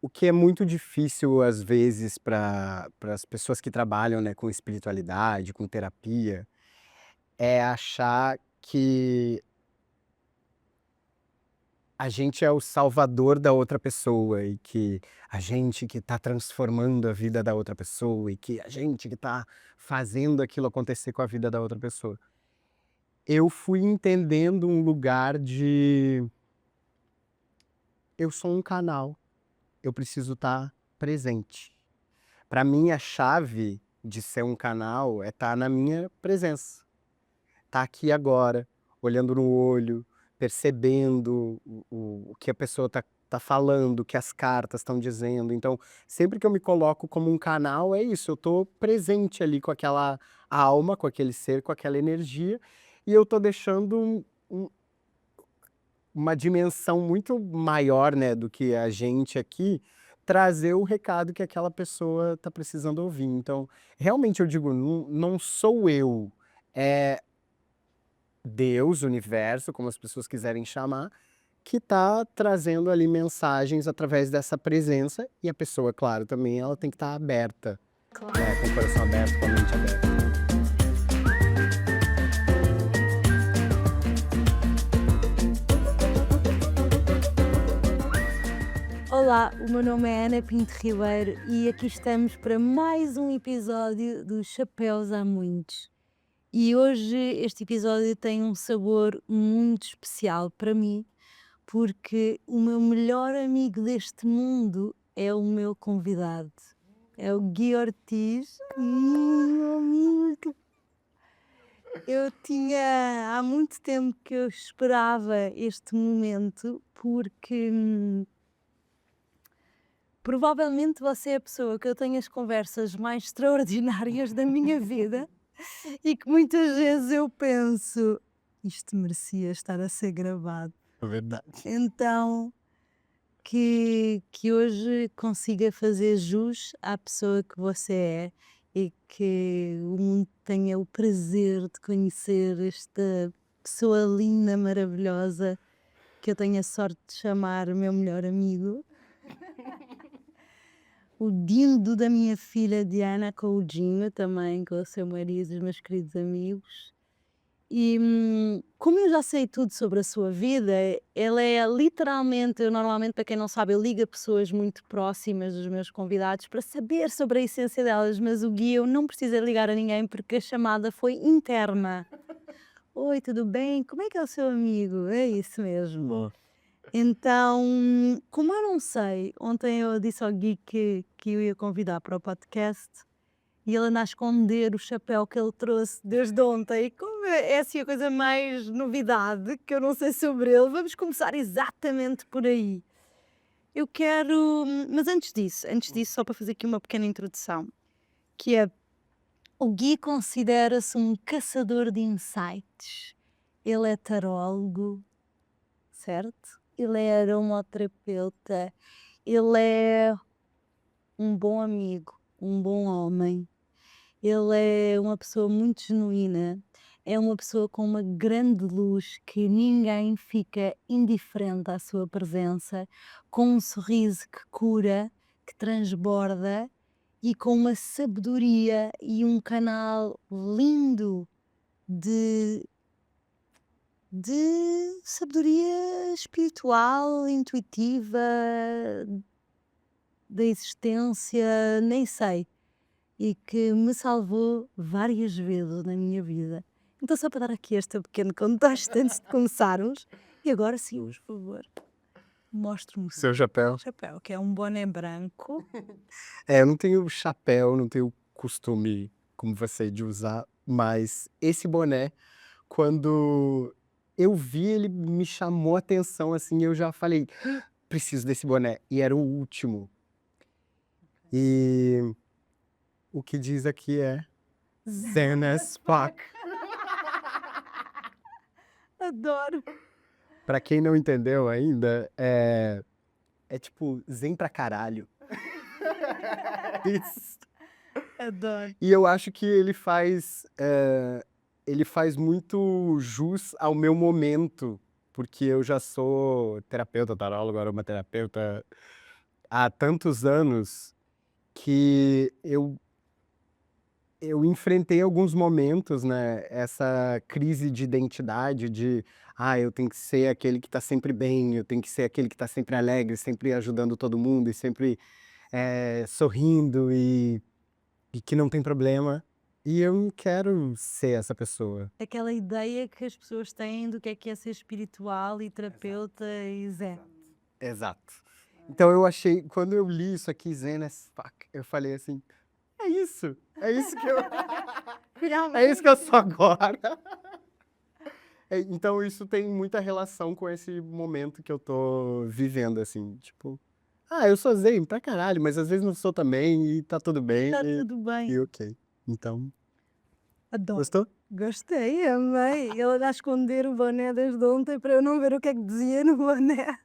O que é muito difícil, às vezes, para as pessoas que trabalham, né, com espiritualidade, com terapia, é achar que a gente é o salvador da outra pessoa e que a gente que está transformando a vida da outra pessoa e que a gente que está fazendo aquilo acontecer com a vida da outra pessoa. Eu fui entendendo um lugar de eu sou um canal, eu preciso estar presente. Para mim, a chave de ser um canal é estar na minha presença. Estar aqui agora, olhando no olho, percebendo o que a pessoa tá falando, o que as cartas estão dizendo. Então, sempre que eu me coloco como um canal, é isso, eu estou presente ali com aquela alma, com aquele ser, com aquela energia, e eu estou deixando uma dimensão muito maior, né, do que a gente aqui, trazer o recado que aquela pessoa está precisando ouvir. Então, realmente eu digo, não sou eu, é Deus, universo, como as pessoas quiserem chamar, que está trazendo ali mensagens através dessa presença, e a pessoa, claro, também ela tem que estar aberta, Claro. né, com o coração aberto, com a mente aberta. Olá, o meu nome é Ana Pinto Ribeiro e aqui estamos para mais um episódio dos Chapéus há muitos. E hoje este episódio tem um sabor muito especial para mim, porque o meu melhor amigo deste mundo é o meu convidado. É o Gui Ortiz. Meu amigo. Eu tinha há muito tempo que eu esperava este momento, porque provavelmente você é a pessoa que eu tenho as conversas mais extraordinárias da minha vida e que muitas vezes eu penso, isto merecia estar a ser gravado. É verdade. Então, que hoje consiga fazer jus à pessoa que você é e que o mundo tenha o prazer de conhecer esta pessoa linda, maravilhosa, que eu tenho a sorte de chamar meu melhor amigo. O Dindo da minha filha Diana com o Dinho também, com o seu marido e os meus queridos amigos. E como eu já sei tudo sobre a sua vida, ele é literalmente, eu normalmente, para quem não sabe, eu ligo a pessoas muito próximas dos meus convidados para saber sobre a essência delas, mas o Gui eu não precisei ligar a ninguém porque a chamada foi interna. Oi, tudo bem? Como é que é o seu amigo? É isso mesmo. Bom. Então, como eu não sei, ontem eu disse ao Gui que eu ia convidar para o podcast e ele anda a esconder o chapéu que ele trouxe desde ontem. E como é assim a coisa mais novidade que eu não sei sobre ele, vamos começar exatamente por aí. Eu quero, mas antes disso, só para fazer aqui uma pequena introdução, que é o Gui considera-se um caçador de insights. Ele é tarólogo, certo? Ele é aromaterapeuta, ele é um bom amigo, um bom homem, ele é uma pessoa muito genuína, é uma pessoa com uma grande luz que ninguém fica indiferente à sua presença, com um sorriso que cura, que transborda e com uma sabedoria e um canal lindo de sabedoria espiritual, intuitiva, da existência, nem sei, e que me salvou várias vezes na minha vida. Então, só para dar aqui este pequeno contexto antes de começarmos, e agora sim, por favor, mostre-me o Seu chapéu. chapéu, que é um boné branco. É, eu não tenho chapéu, não tenho costume, como você, de usar, mas esse boné, quando eu vi, ele me chamou a atenção, assim, eu já falei: "Ah, preciso desse boné", e era o último. E o que diz aqui é Zen as fuck. Adoro, Pra quem não entendeu ainda, é tipo zen pra caralho. Isso. adoro. E eu acho que ele faz muito jus ao meu momento, porque eu já sou terapeuta, tarólogo, aromaterapeuta há tantos anos que eu enfrentei alguns momentos, né, essa crise de identidade de, eu tenho que ser aquele que tá sempre bem, eu tenho que ser aquele que tá sempre alegre, sempre ajudando todo mundo e sempre sorrindo e que não tem problema. E eu não quero ser essa pessoa. Aquela ideia que as pessoas têm do que é ser espiritual e terapeuta e zen. Exato. Então eu achei, quando eu li isso aqui, Zen as fuck, eu falei assim, é isso que eu, é isso que eu sou agora. Então isso tem muita relação com esse momento que eu tô vivendo, assim, tipo, eu sou zen pra caralho, mas às vezes não sou também e tá tudo bem Está tudo bem. e ok. Então, Adoro. gostou? Gostei, amei. Ele anda a esconder o boné desde ontem para eu não ver o que é que dizia no boné.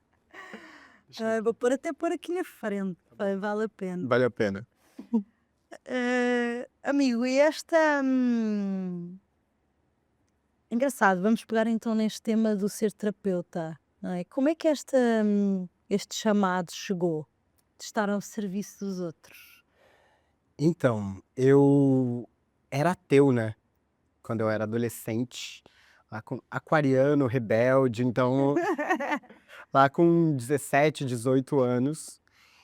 Vou até pôr aqui na frente, vale a pena. Vale a pena. Amigo, e esta. Engraçado, vamos pegar então neste tema do ser terapeuta, não é? Como é que este chamado chegou de estar ao serviço dos outros? Então, eu era ateu, né? Quando eu era adolescente, aquariano, rebelde, então lá com 17, 18 anos,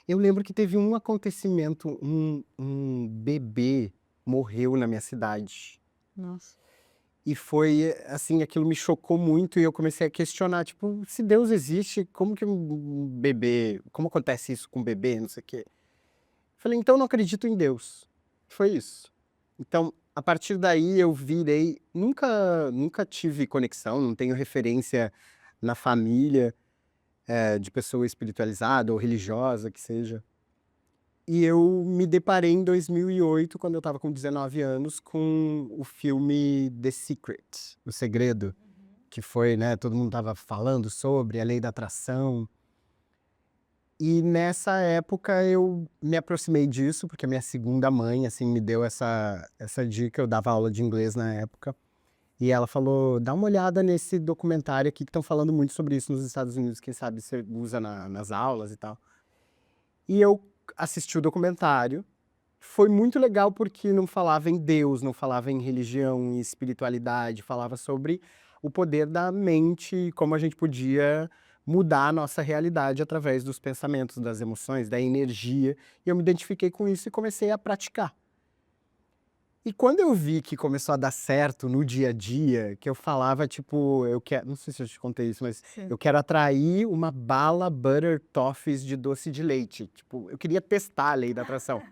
eu lembro que teve um acontecimento, um bebê morreu na minha cidade. Nossa. E foi, assim, aquilo me chocou muito e eu comecei a questionar, tipo, se Deus existe, como que um bebê, como acontece isso com um bebê, não sei o quê. Falei, então eu não acredito em Deus. Foi isso. Então, a partir daí eu virei, nunca tive conexão, não tenho referência na família de pessoa espiritualizada ou religiosa, que seja. E eu me deparei em 2008, quando eu estava com 19 anos, com o filme The Secret, O Segredo, que foi, né, todo mundo estava falando sobre a lei da atração. E nessa época eu me aproximei disso, porque a minha segunda mãe, assim, me deu essa dica. Eu dava aula de inglês na época. E ela falou, dá uma olhada nesse documentário aqui, que estão falando muito sobre isso nos Estados Unidos, quem sabe você usa nas aulas e tal. E eu assisti o documentário. Foi muito legal porque não falava em Deus, não falava em religião, em espiritualidade, falava sobre o poder da mente e como a gente podia mudar a nossa realidade através dos pensamentos, das emoções, da energia. E eu me identifiquei com isso e comecei a praticar. E quando eu vi que começou a dar certo no dia a dia, que eu falava, tipo, eu quero, não sei se eu te contei isso, mas Sim. eu quero atrair uma bala Butter Toffees de doce de leite. Tipo, eu queria testar a lei da atração.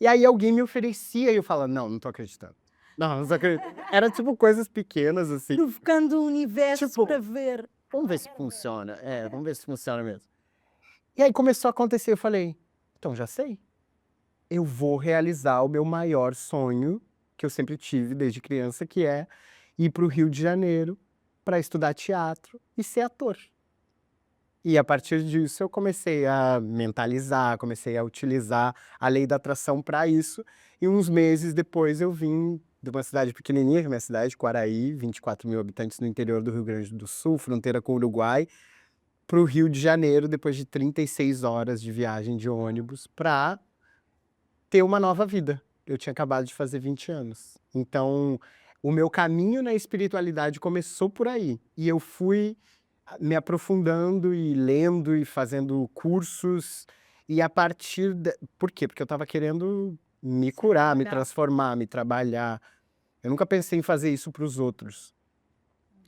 E aí alguém me oferecia e eu falava, não tô acreditando. Não tô acreditando. Era tipo coisas pequenas, assim. Provocando o universo Tipo, para ver. vamos ver se funciona. Vamos ver se funciona mesmo. E aí começou a acontecer, eu falei, então já sei. Eu vou realizar o meu maior sonho, que eu sempre tive desde criança, que é ir para o Rio de Janeiro para estudar teatro e ser ator. E a partir disso eu comecei a mentalizar, comecei a utilizar a lei da atração para isso. E uns meses depois eu vim de uma cidade pequenininha, que é a minha cidade, Quaraí, 24 mil habitantes no interior do Rio Grande do Sul, fronteira com o Uruguai, para o Rio de Janeiro, depois de 36 horas de viagem de ônibus, para ter uma nova vida. Eu tinha acabado de fazer 20 anos. Então, o meu caminho na espiritualidade começou por aí. E eu fui me aprofundando e lendo e fazendo cursos. E a partir Por quê? Porque eu estava querendo me curar, me transformar, me trabalhar. Eu nunca pensei em fazer isso para os outros.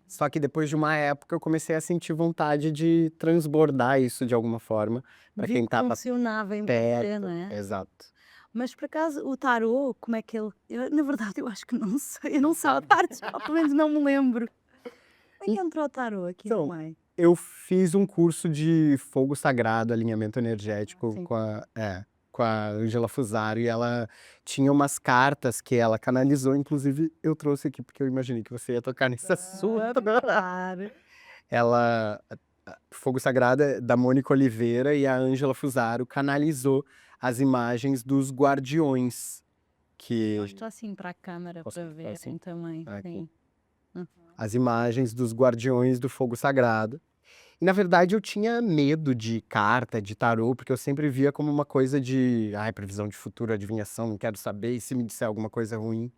Só que depois de uma época eu comecei a sentir vontade de transbordar isso de alguma forma para Vi quem que estava funcionava em você, perto. não é? Exato. Mas por acaso o tarô, como é que ele. Na verdade, eu acho que não sei. Eu não sei a parte, ou pelo menos não me lembro. Como é que entrou o tarô aqui no Então, meio? eu fiz um curso de fogo sagrado, alinhamento energético Sim. com a Angela Fusaro, e ela tinha umas cartas que ela canalizou, inclusive eu trouxe aqui porque eu imaginei que você ia tocar nesse assunto. Claro. Fogo Sagrado é da Mônica Oliveira e a Angela Fusaro canalizou as imagens dos guardiões, que Mostra assim para a câmara Posso para mostrar verem assim? também. Aqui. Sim. As imagens dos guardiões do fogo sagrado. Na verdade, eu tinha medo de carta, de tarô, porque eu sempre via como uma coisa de, ai, previsão de futuro, adivinhação, não quero saber, e se me disser alguma coisa ruim.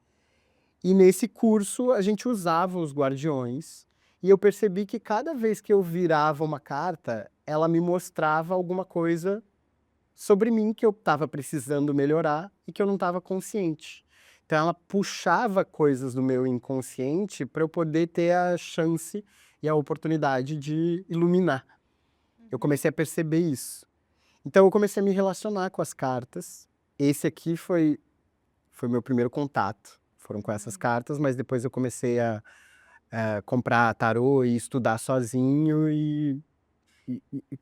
E nesse curso a gente usava os guardiões, e eu percebi que cada vez que eu virava uma carta, ela me mostrava alguma coisa sobre mim que eu estava precisando melhorar e que eu não estava consciente. Então ela puxava coisas do meu inconsciente para eu poder ter a chance e a oportunidade de iluminar. Eu comecei a perceber isso. Então eu comecei a me relacionar com as cartas. Esse aqui foi meu primeiro contato. Foram com essas cartas, mas depois eu comecei a comprar tarô e estudar sozinho e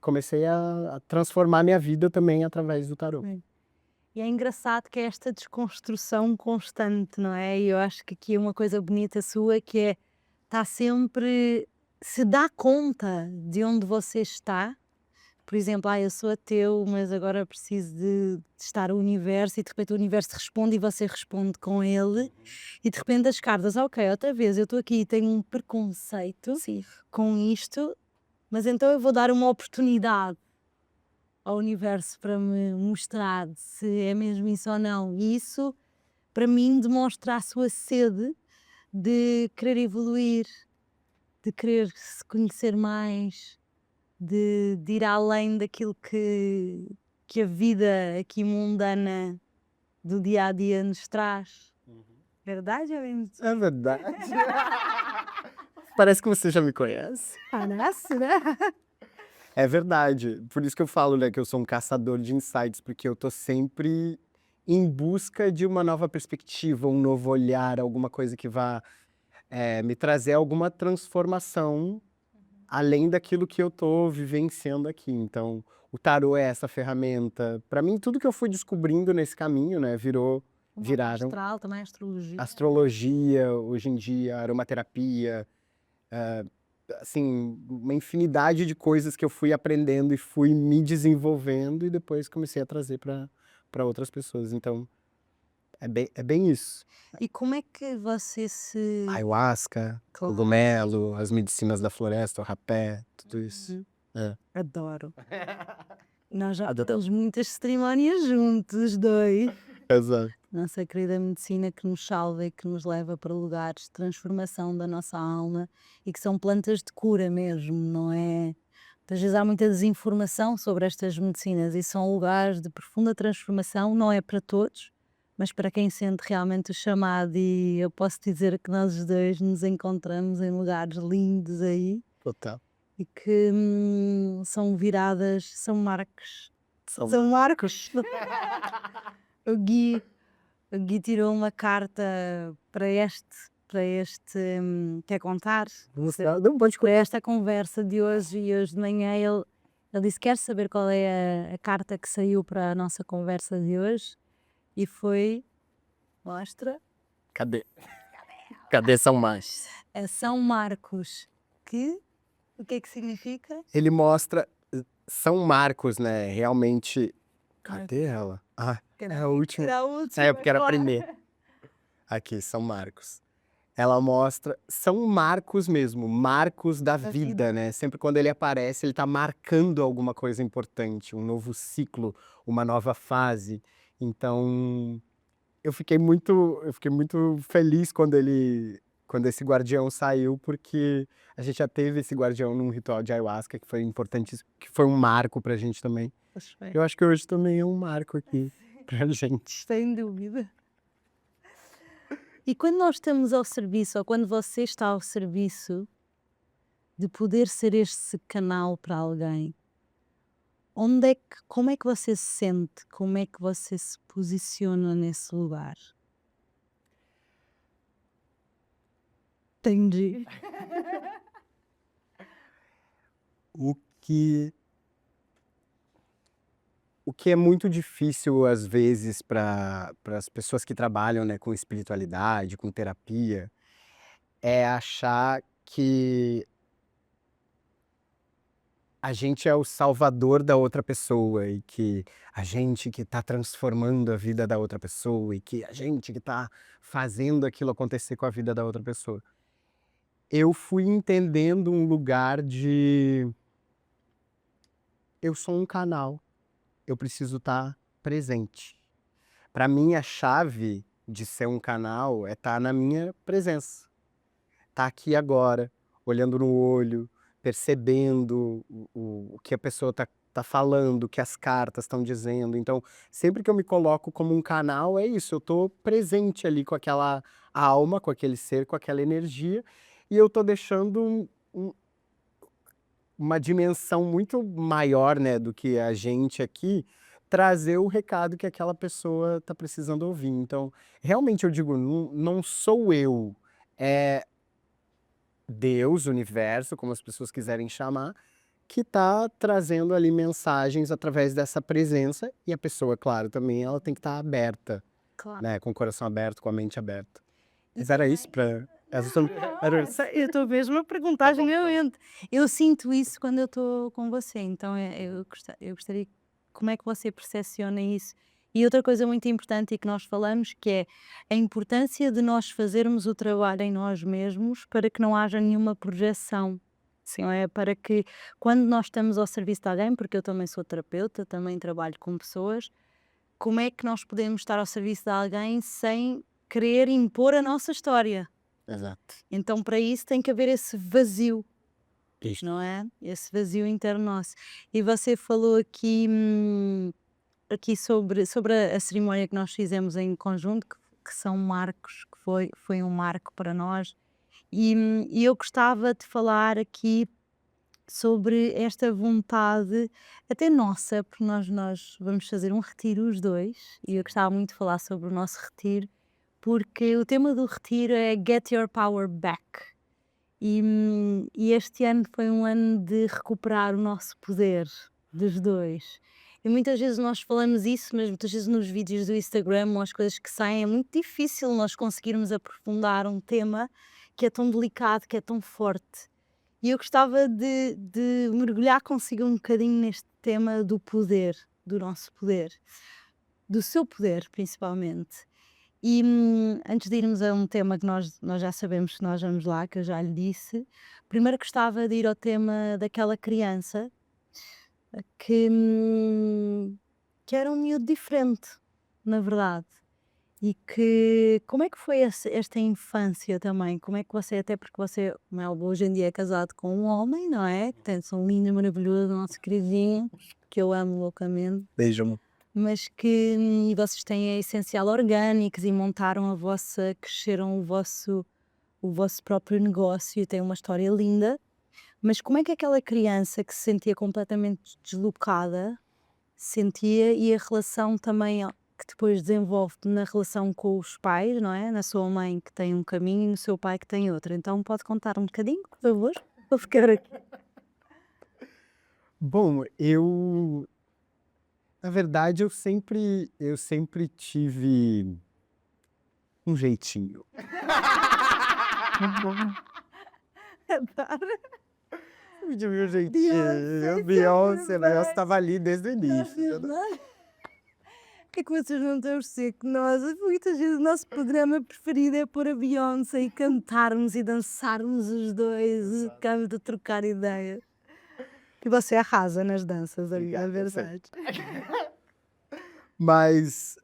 comecei a transformar minha vida também através do tarô. Sim. E é engraçado que é esta desconstrução constante, não é? E eu acho que aqui é uma coisa bonita sua que é, está sempre, se dá conta de onde você está. Por exemplo, eu sou ateu, mas agora preciso de estar o universo, e de repente o universo responde e você responde com ele, e de repente as cartas, ok, outra vez eu estou aqui e tenho um preconceito Sim. com isto, mas então eu vou dar uma oportunidade ao universo para me mostrar se é mesmo isso ou não. E isso, para mim, demonstra a sua sede de querer evoluir, de querer se conhecer mais, de ir além daquilo que a vida aqui mundana do dia a dia nos traz. Verdade ou mentira? É verdade. Parece que você já me conhece. Parece, né? É verdade. Por isso que eu falo, né, que eu sou um caçador de insights, porque eu tô sempre em busca de uma nova perspectiva, um novo olhar, alguma coisa que vá me trazer alguma transformação além daquilo que eu tô vivenciando aqui. Então, o tarô é essa ferramenta. Para mim, tudo que eu fui descobrindo nesse caminho, né, viraram Astral, também astrologia. astrologia, hoje em dia, aromaterapia, assim, uma infinidade de coisas que eu fui aprendendo e fui me desenvolvendo e depois comecei a trazer para outras pessoas. Então, é bem isso. E como é que você se... Ayahuasca, Claro. cogumelo, as medicinas da floresta, o rapé, tudo isso. É. Adoro. Nós já temos muitas cerimónias juntos, os dois. Exato. Nossa querida medicina que nos salva e que nos leva para lugares de transformação da nossa alma e que são plantas de cura mesmo, não é? Às vezes há muita desinformação sobre estas medicinas e são lugares de profunda transformação, não é para todos, mas para quem sente realmente o chamado, e eu posso dizer que nós os dois nos encontramos em lugares lindos aí Total. e que são viradas, são marcos. São São marcos. O Gui tirou uma carta para quer contar? Não pode Para esta conversa de hoje, e hoje de manhã ele disse, quer saber qual é a carta que saiu para a nossa conversa de hoje? E foi, mostra, Cadê? Cadê São Marcos? a São Marcos, o que é que significa? Ele mostra São Marcos, né? Realmente. Cadê ela? Ah, é a última. Era a última, É, porque era a claro. primeira. Aqui, São Marcos. Ela mostra São Marcos mesmo, marcos da vida, né? Sempre quando ele aparece, ele tá marcando alguma coisa importante, um novo ciclo, uma nova fase. Então, eu fiquei muito feliz quando esse guardião saiu, porque a gente já teve esse guardião num ritual de ayahuasca que foi importante, que foi um marco pra gente também. Eu acho que hoje também é um marco aqui pra gente. Sem dúvida. E quando nós estamos ao serviço, ou quando você está ao serviço de poder ser esse canal para alguém, como é que você se sente? Como é que você se posiciona nesse lugar? Entendi. O que é muito difícil às vezes para as pessoas que trabalham, né, com espiritualidade, com terapia, é achar que a gente é o salvador da outra pessoa e que a gente que está transformando a vida da outra pessoa e que a gente que está fazendo aquilo acontecer com a vida da outra pessoa. Eu fui entendendo um lugar de eu sou um canal, eu preciso estar presente. Para mim, a chave de ser um canal é estar na minha presença. Estar aqui agora, olhando no olho, percebendo o que a pessoa tá falando, o que as cartas estão dizendo. Então, sempre que eu me coloco como um canal, é isso, eu tô presente ali com aquela alma, com aquele ser, com aquela energia, e eu tô deixando uma dimensão muito maior, né, do que a gente aqui, trazer o recado que aquela pessoa tá precisando ouvir. Então, realmente eu digo, não sou eu, é Deus, universo, como as pessoas quiserem chamar, que tá trazendo ali mensagens através dessa presença, e a pessoa, claro, também ela tem que estar aberta, Claro. né, com o coração aberto, com a mente aberta. Mas E era também isso para eu estou mesmo a perguntar genuinamente. Eu sinto isso quando eu estou com você, então eu gostaria como é que você percepciona isso? E outra coisa muito importante e que nós falamos, que é a importância de nós fazermos o trabalho em nós mesmos para que não haja nenhuma projeção. Sim, é para que quando nós estamos ao serviço de alguém, porque eu também sou terapeuta, também trabalho com pessoas, como é que nós podemos estar ao serviço de alguém sem querer impor a nossa história? Exato. Então, para isso tem que haver esse vazio, Isso. não é? Esse vazio interno nosso. E você falou aqui sobre a cerimónia que nós fizemos em conjunto, que são marcos, que foi um marco para nós. E eu gostava de falar aqui sobre esta vontade, até nossa, porque nós vamos fazer um retiro os dois, e eu gostava muito de falar sobre o nosso retiro, porque o tema do retiro é Get Your Power Back. E este ano foi um ano de recuperar o nosso poder, dos dois. E muitas vezes nós falamos isso, mas muitas vezes nos vídeos do Instagram ou as coisas que saem, é muito difícil nós conseguirmos aprofundar um tema que é tão delicado, que é tão forte. E eu gostava de mergulhar consigo um bocadinho neste tema do poder, do nosso poder, do seu poder principalmente. E antes de irmos a um tema que nós já sabemos que nós vamos lá, que eu já lhe disse, primeiro gostava de ir ao tema daquela criança que, que era um miúdo diferente, na verdade. E que, como é que foi esta infância também? Como é que você, até porque você, como é óbvio, hoje em dia é casado com um homem, não é? Que tem um lindo, maravilhoso, nosso queridinho, que eu amo loucamente, Beijo. mas que e vocês têm a Essencial Orgânicos e montaram cresceram o vosso próprio negócio e têm uma história linda. Mas como é que aquela criança que se sentia completamente deslocada sentia e a relação também que depois desenvolve na relação com os pais, não é? Na sua mãe que tem um caminho e no seu pai que tem outro. Então pode contar um bocadinho, por favor? Vou ficar aqui. Bom, na verdade, eu sempre tive um jeitinho. Eu tive um jeitinho. Beyoncé, né? Eu estava ali desde o início. É que vocês não estão a perceber que nós, muitas vezes, o nosso programa preferido é pôr a Beyoncé e cantarmos e dançarmos os dois, e ficamos de trocar ideias. E você arrasa nas danças, é Obrigado, eu sei. verdade. Mas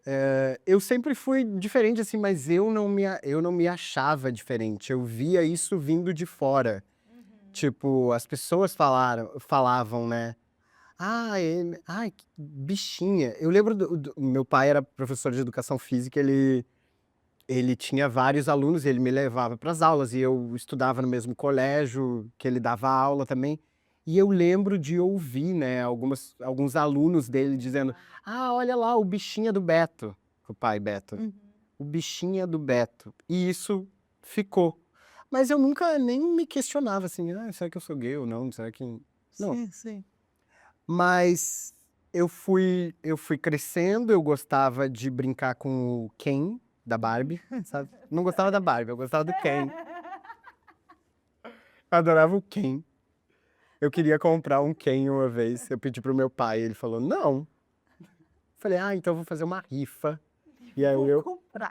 eu sempre fui diferente, assim, mas eu não me achava diferente. Eu via isso vindo de fora. Tipo, as pessoas falavam, né? Ai, que bichinha. Eu lembro meu pai era professor de educação física, ele tinha vários alunos, e ele me levava para as aulas, e eu estudava no mesmo colégio que ele dava aula também. E eu lembro de ouvir, né, alguns alunos dele dizendo: Ah, olha lá, o bichinha do Beto, o pai Beto. O bichinha do Beto. E isso ficou. Mas eu nunca nem me questionava assim, será que eu sou gay ou não? Será que. Não. Sim, sim. Mas eu fui crescendo, eu gostava de brincar com o Ken da Barbie, sabe? Não gostava da Barbie, eu gostava do Ken. Eu adorava o Ken. Eu queria comprar um Ken uma vez. Eu pedi pro meu pai, ele falou: "Não". Falei: "Então eu vou fazer uma rifa". E aí eu Comprar.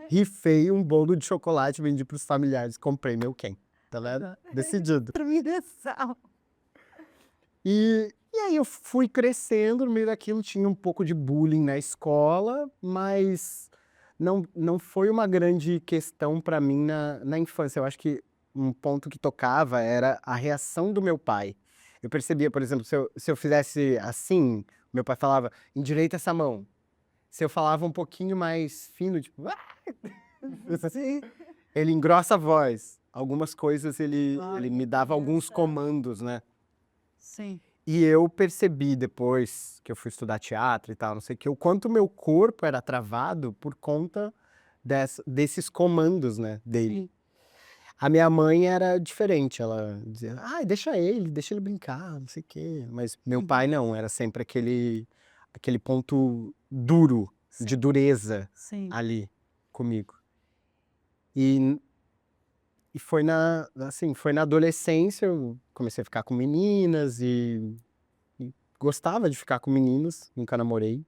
rifei um bolo de chocolate, vendi pros familiares, comprei meu Ken. Tá vendo? Decidido. Determinação. E E aí eu fui crescendo, no meio daquilo tinha um pouco de bullying na escola, mas não foi uma grande questão para mim na infância. Eu acho que um ponto que tocava era a reação do meu pai. Eu percebia, por exemplo, se eu fizesse assim, meu pai falava, endireita essa mão. Se eu falava um pouquinho mais fino, tipo, assim, ele engrossa a voz. Algumas coisas ele me dava alguns comandos, né? Sim. E eu percebi depois que eu fui estudar teatro e tal, não sei o que, o quanto meu corpo era travado por conta desses comandos, né, dele. Sim. A minha mãe era diferente, ela dizia, deixa ele brincar, não sei o quê. Mas meu pai não, era sempre aquele ponto duro, de Sim. dureza Sim. ali comigo. E foi foi na adolescência, eu comecei a ficar com meninas e gostava de ficar com meninos, nunca namorei,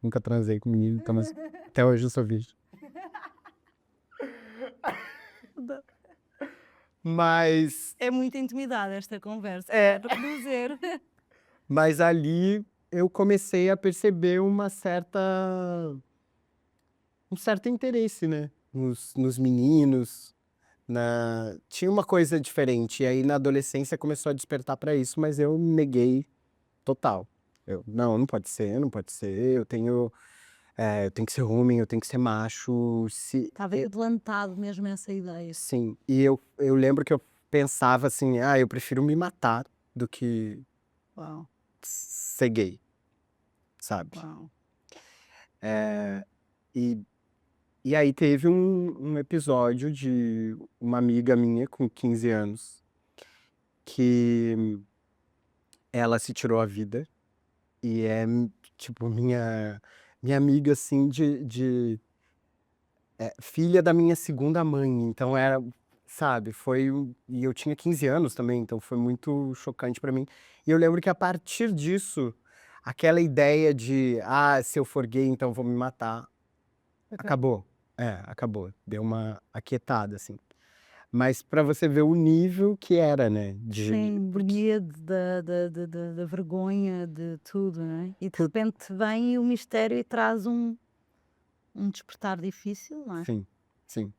nunca transei com menino, então, mas até hoje eu sou virgem. Mas, É muita intimidade esta conversa. É. Quero dizer. mas ali eu comecei a perceber um certo interesse, né, nos meninos, tinha uma coisa diferente, e aí na adolescência começou a despertar pra isso, mas eu neguei total. Não pode ser, eu tenho que ser homem, eu tenho que ser macho, Estava implantado mesmo essa ideia. sim, e eu lembro que eu pensava assim, eu prefiro me matar do que Uau, ser gay, sabe? uau. E, e aí teve um episódio de uma amiga minha com 15 anos que ela se tirou a vida e é, tipo, minha amiga, assim, filha da minha segunda mãe, então era, sabe, e eu tinha 15 anos também, então foi muito chocante pra mim. E eu lembro que a partir disso, aquela ideia de, se eu for gay, então vou me matar, acabou. Acabou. Deu uma aquietada, assim. Mas pra você ver o nível que era, né, Sim, do medo, da vergonha, de tudo, não é? E de por- repente vem o mistério e traz um despertar difícil, não é? sim, sim.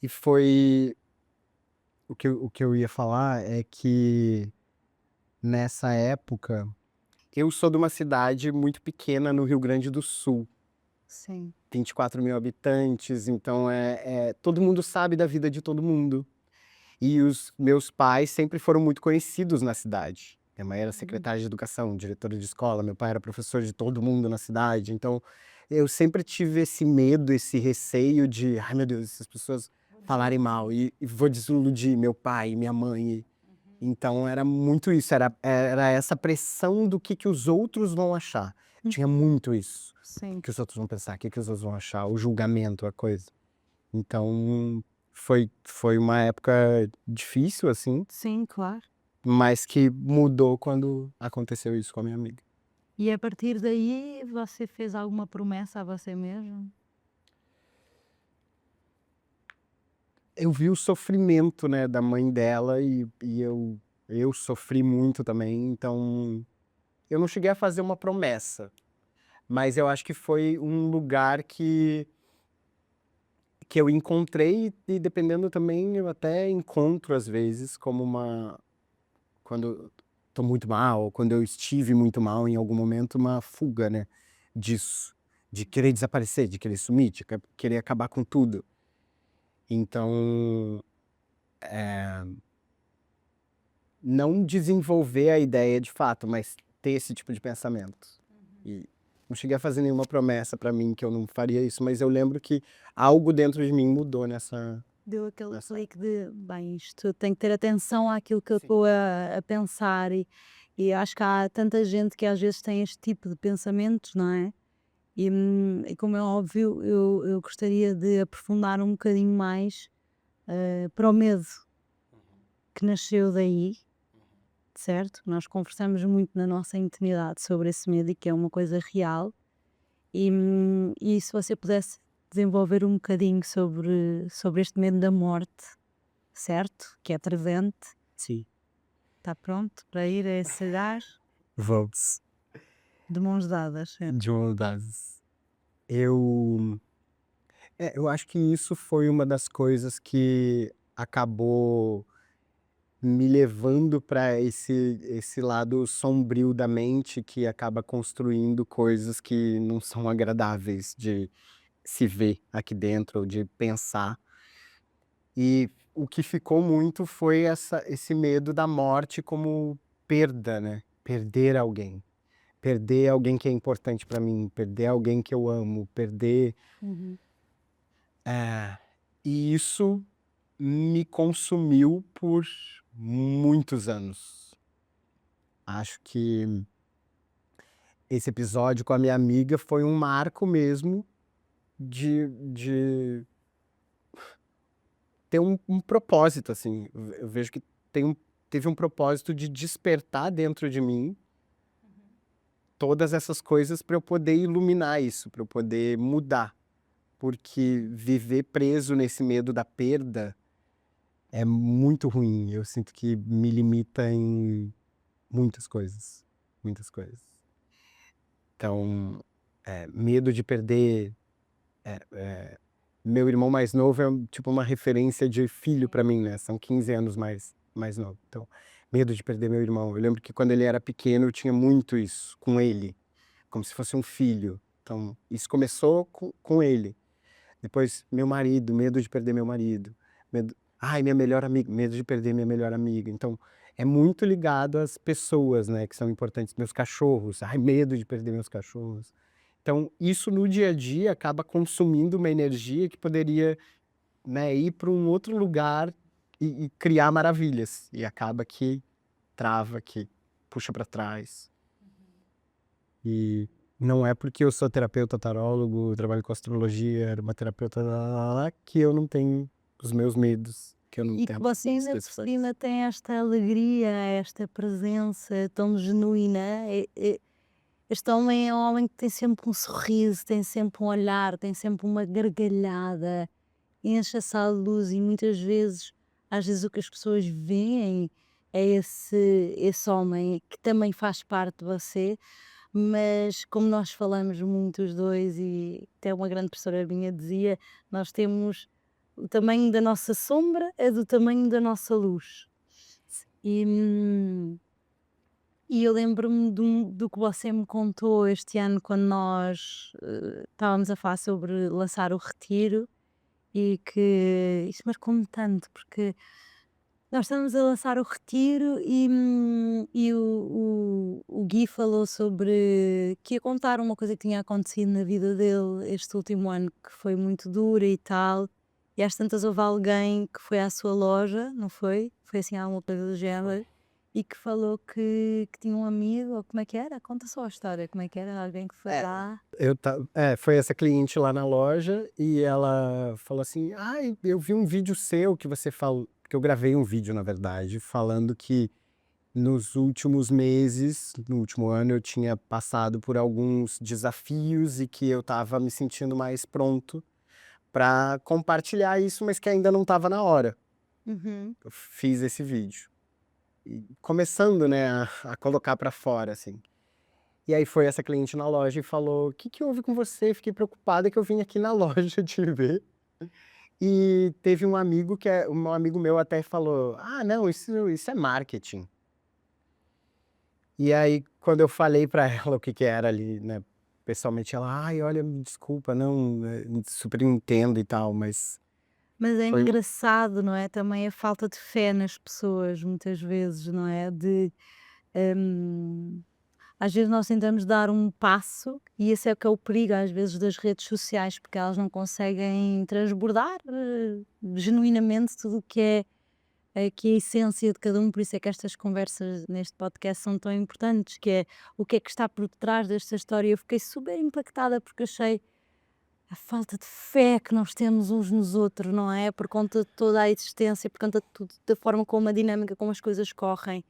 E foi, o que eu ia falar é que nessa época, eu sou de uma cidade muito pequena no Rio Grande do Sul, Sim. 24 mil habitantes, então todo mundo sabe da vida de todo mundo. E os meus pais sempre foram muito conhecidos na cidade. Minha mãe era secretária de educação, diretora de escola, meu pai era professor de todo mundo na cidade. Então, eu sempre tive esse medo, esse receio de, ai meu Deus, essas pessoas falarem mal e vou desiludir meu pai, minha mãe. Então era muito isso, era essa pressão do que os outros vão achar. Tinha muito isso. O Sim. que os outros vão pensar, o que os outros vão achar, o julgamento, a coisa. Então foi uma época difícil, assim, Sim, claro. mas que mudou quando aconteceu isso com a minha amiga. E a partir daí você fez alguma promessa a você mesmo? Eu vi o sofrimento, né, da mãe dela e eu sofri muito também, então eu não cheguei a fazer uma promessa, mas eu acho que foi um lugar que eu encontrei e dependendo também eu até encontro às vezes como quando tô muito mal, quando eu estive muito mal em algum momento, uma fuga, né, disso, de querer desaparecer, de querer sumir, de querer acabar com tudo. Então, não desenvolver a ideia de fato, mas ter esse tipo de pensamento. E não cheguei a fazer nenhuma promessa pra mim que eu não faria isso, mas eu lembro que algo dentro de mim mudou Deu aquele nessa clique de, bem, isto tenho que ter atenção àquilo que eu estou a pensar e acho que há tanta gente que às vezes tem este tipo de pensamentos, não é? E como é óbvio, eu gostaria de aprofundar um bocadinho mais para o medo que nasceu daí, certo? Nós conversamos muito na nossa intimidade sobre esse medo e que é uma coisa real. E se você pudesse desenvolver um bocadinho sobre este medo da morte, certo? Que é presente. Sim. Está pronto para ir a esse lugar? Vamos. De mãos dadas. De mãos dadas. Eu acho que isso foi uma das coisas que acabou me levando para esse lado sombrio da mente, que acaba construindo coisas que não são agradáveis de se ver aqui dentro, ou de pensar. E o que ficou muito foi esse medo da morte como perda, né? Perder alguém que é importante para mim, perder alguém que eu amo, perder. Uhum. E isso me consumiu por muitos anos. Acho que esse episódio com a minha amiga foi um marco mesmo de ter um propósito, assim. Eu vejo que teve um propósito de despertar dentro de mim todas essas coisas para eu poder iluminar isso, para eu poder mudar. Porque viver preso nesse medo da perda é muito ruim. Eu sinto que me limita em muitas coisas. Muitas coisas. Então, medo de perder. Meu irmão mais novo é tipo uma referência de filho para mim, né? São 15 anos mais novo. Então, medo de perder meu irmão. Eu lembro que quando ele era pequeno eu tinha muito isso com ele, como se fosse um filho. Então, isso começou com ele. Depois, meu marido, medo de perder meu marido. Ai, minha melhor amiga, medo de perder minha melhor amiga. Então, é muito ligado às pessoas, né, que são importantes. Meus cachorros, ai, medo de perder meus cachorros. Então, isso no dia a dia acaba consumindo uma energia que poderia, né, ir para um outro lugar e criar maravilhas. E acaba que trava, que puxa para trás. E não é porque eu sou terapeuta tarólogo, trabalho com astrologia, aromaterapeuta, que eu não tenho os meus medos, que eu não E que tenho você ainda por cima tem esta alegria, esta presença tão genuína. Este homem é um homem que tem sempre um sorriso, tem sempre um olhar, tem sempre uma gargalhada, enche a sala de luz e muitas vezes, às vezes o que as pessoas veem é esse homem que também faz parte de você, mas como nós falamos muito os dois e até uma grande professora minha dizia, nós temos o tamanho da nossa sombra é do tamanho da nossa luz. E, e eu lembro-me do que você me contou este ano quando nós estávamos a falar sobre lançar o retiro e que isso marcou-me tanto, porque nós estamos a lançar o retiro e o Gui falou sobre que ia contar uma coisa que tinha acontecido na vida dele este último ano, que foi muito dura e tal. E às tantas houve alguém que foi à sua loja, não foi? Foi assim alguma coisa do género. E que falou que tinha um amigo, ou como é que era? Conta só a história, como é que era? Alguém que foi lá. Foi essa cliente lá na loja e ela falou assim: ai, eu vi um vídeo seu que você falou, que eu gravei um vídeo, na verdade, falando que nos últimos meses, no último ano, eu tinha passado por alguns desafios e que eu estava me sentindo mais pronto para compartilhar isso, mas que ainda não estava na hora. Uhum. Eu fiz esse vídeo. E começando, né, a colocar para fora, assim. E aí foi essa cliente na loja e falou: o que que houve com você? Fiquei preocupada que eu vim aqui na loja te ver. E teve um amigo meu até falou: ah, não, isso é marketing. E aí, quando eu falei pra ela o que que era ali, né, pessoalmente, ela: ai, olha, me desculpa, não, super entendo e tal, mas Mas é foi. engraçado, não é? Também a falta de fé nas pessoas, muitas vezes, não é? Hum, Às vezes nós tentamos dar um passo e esse é que é o perigo, às vezes, das redes sociais, porque elas não conseguem transbordar genuinamente tudo o que é a essência de cada um. Por isso é que estas conversas neste podcast são tão importantes, que é o que é que está por detrás desta história. Eu fiquei super impactada porque achei a falta de fé que nós temos uns nos outros, não é? Por conta de toda a existência, por conta de tudo, da forma como a dinâmica, como as coisas correm.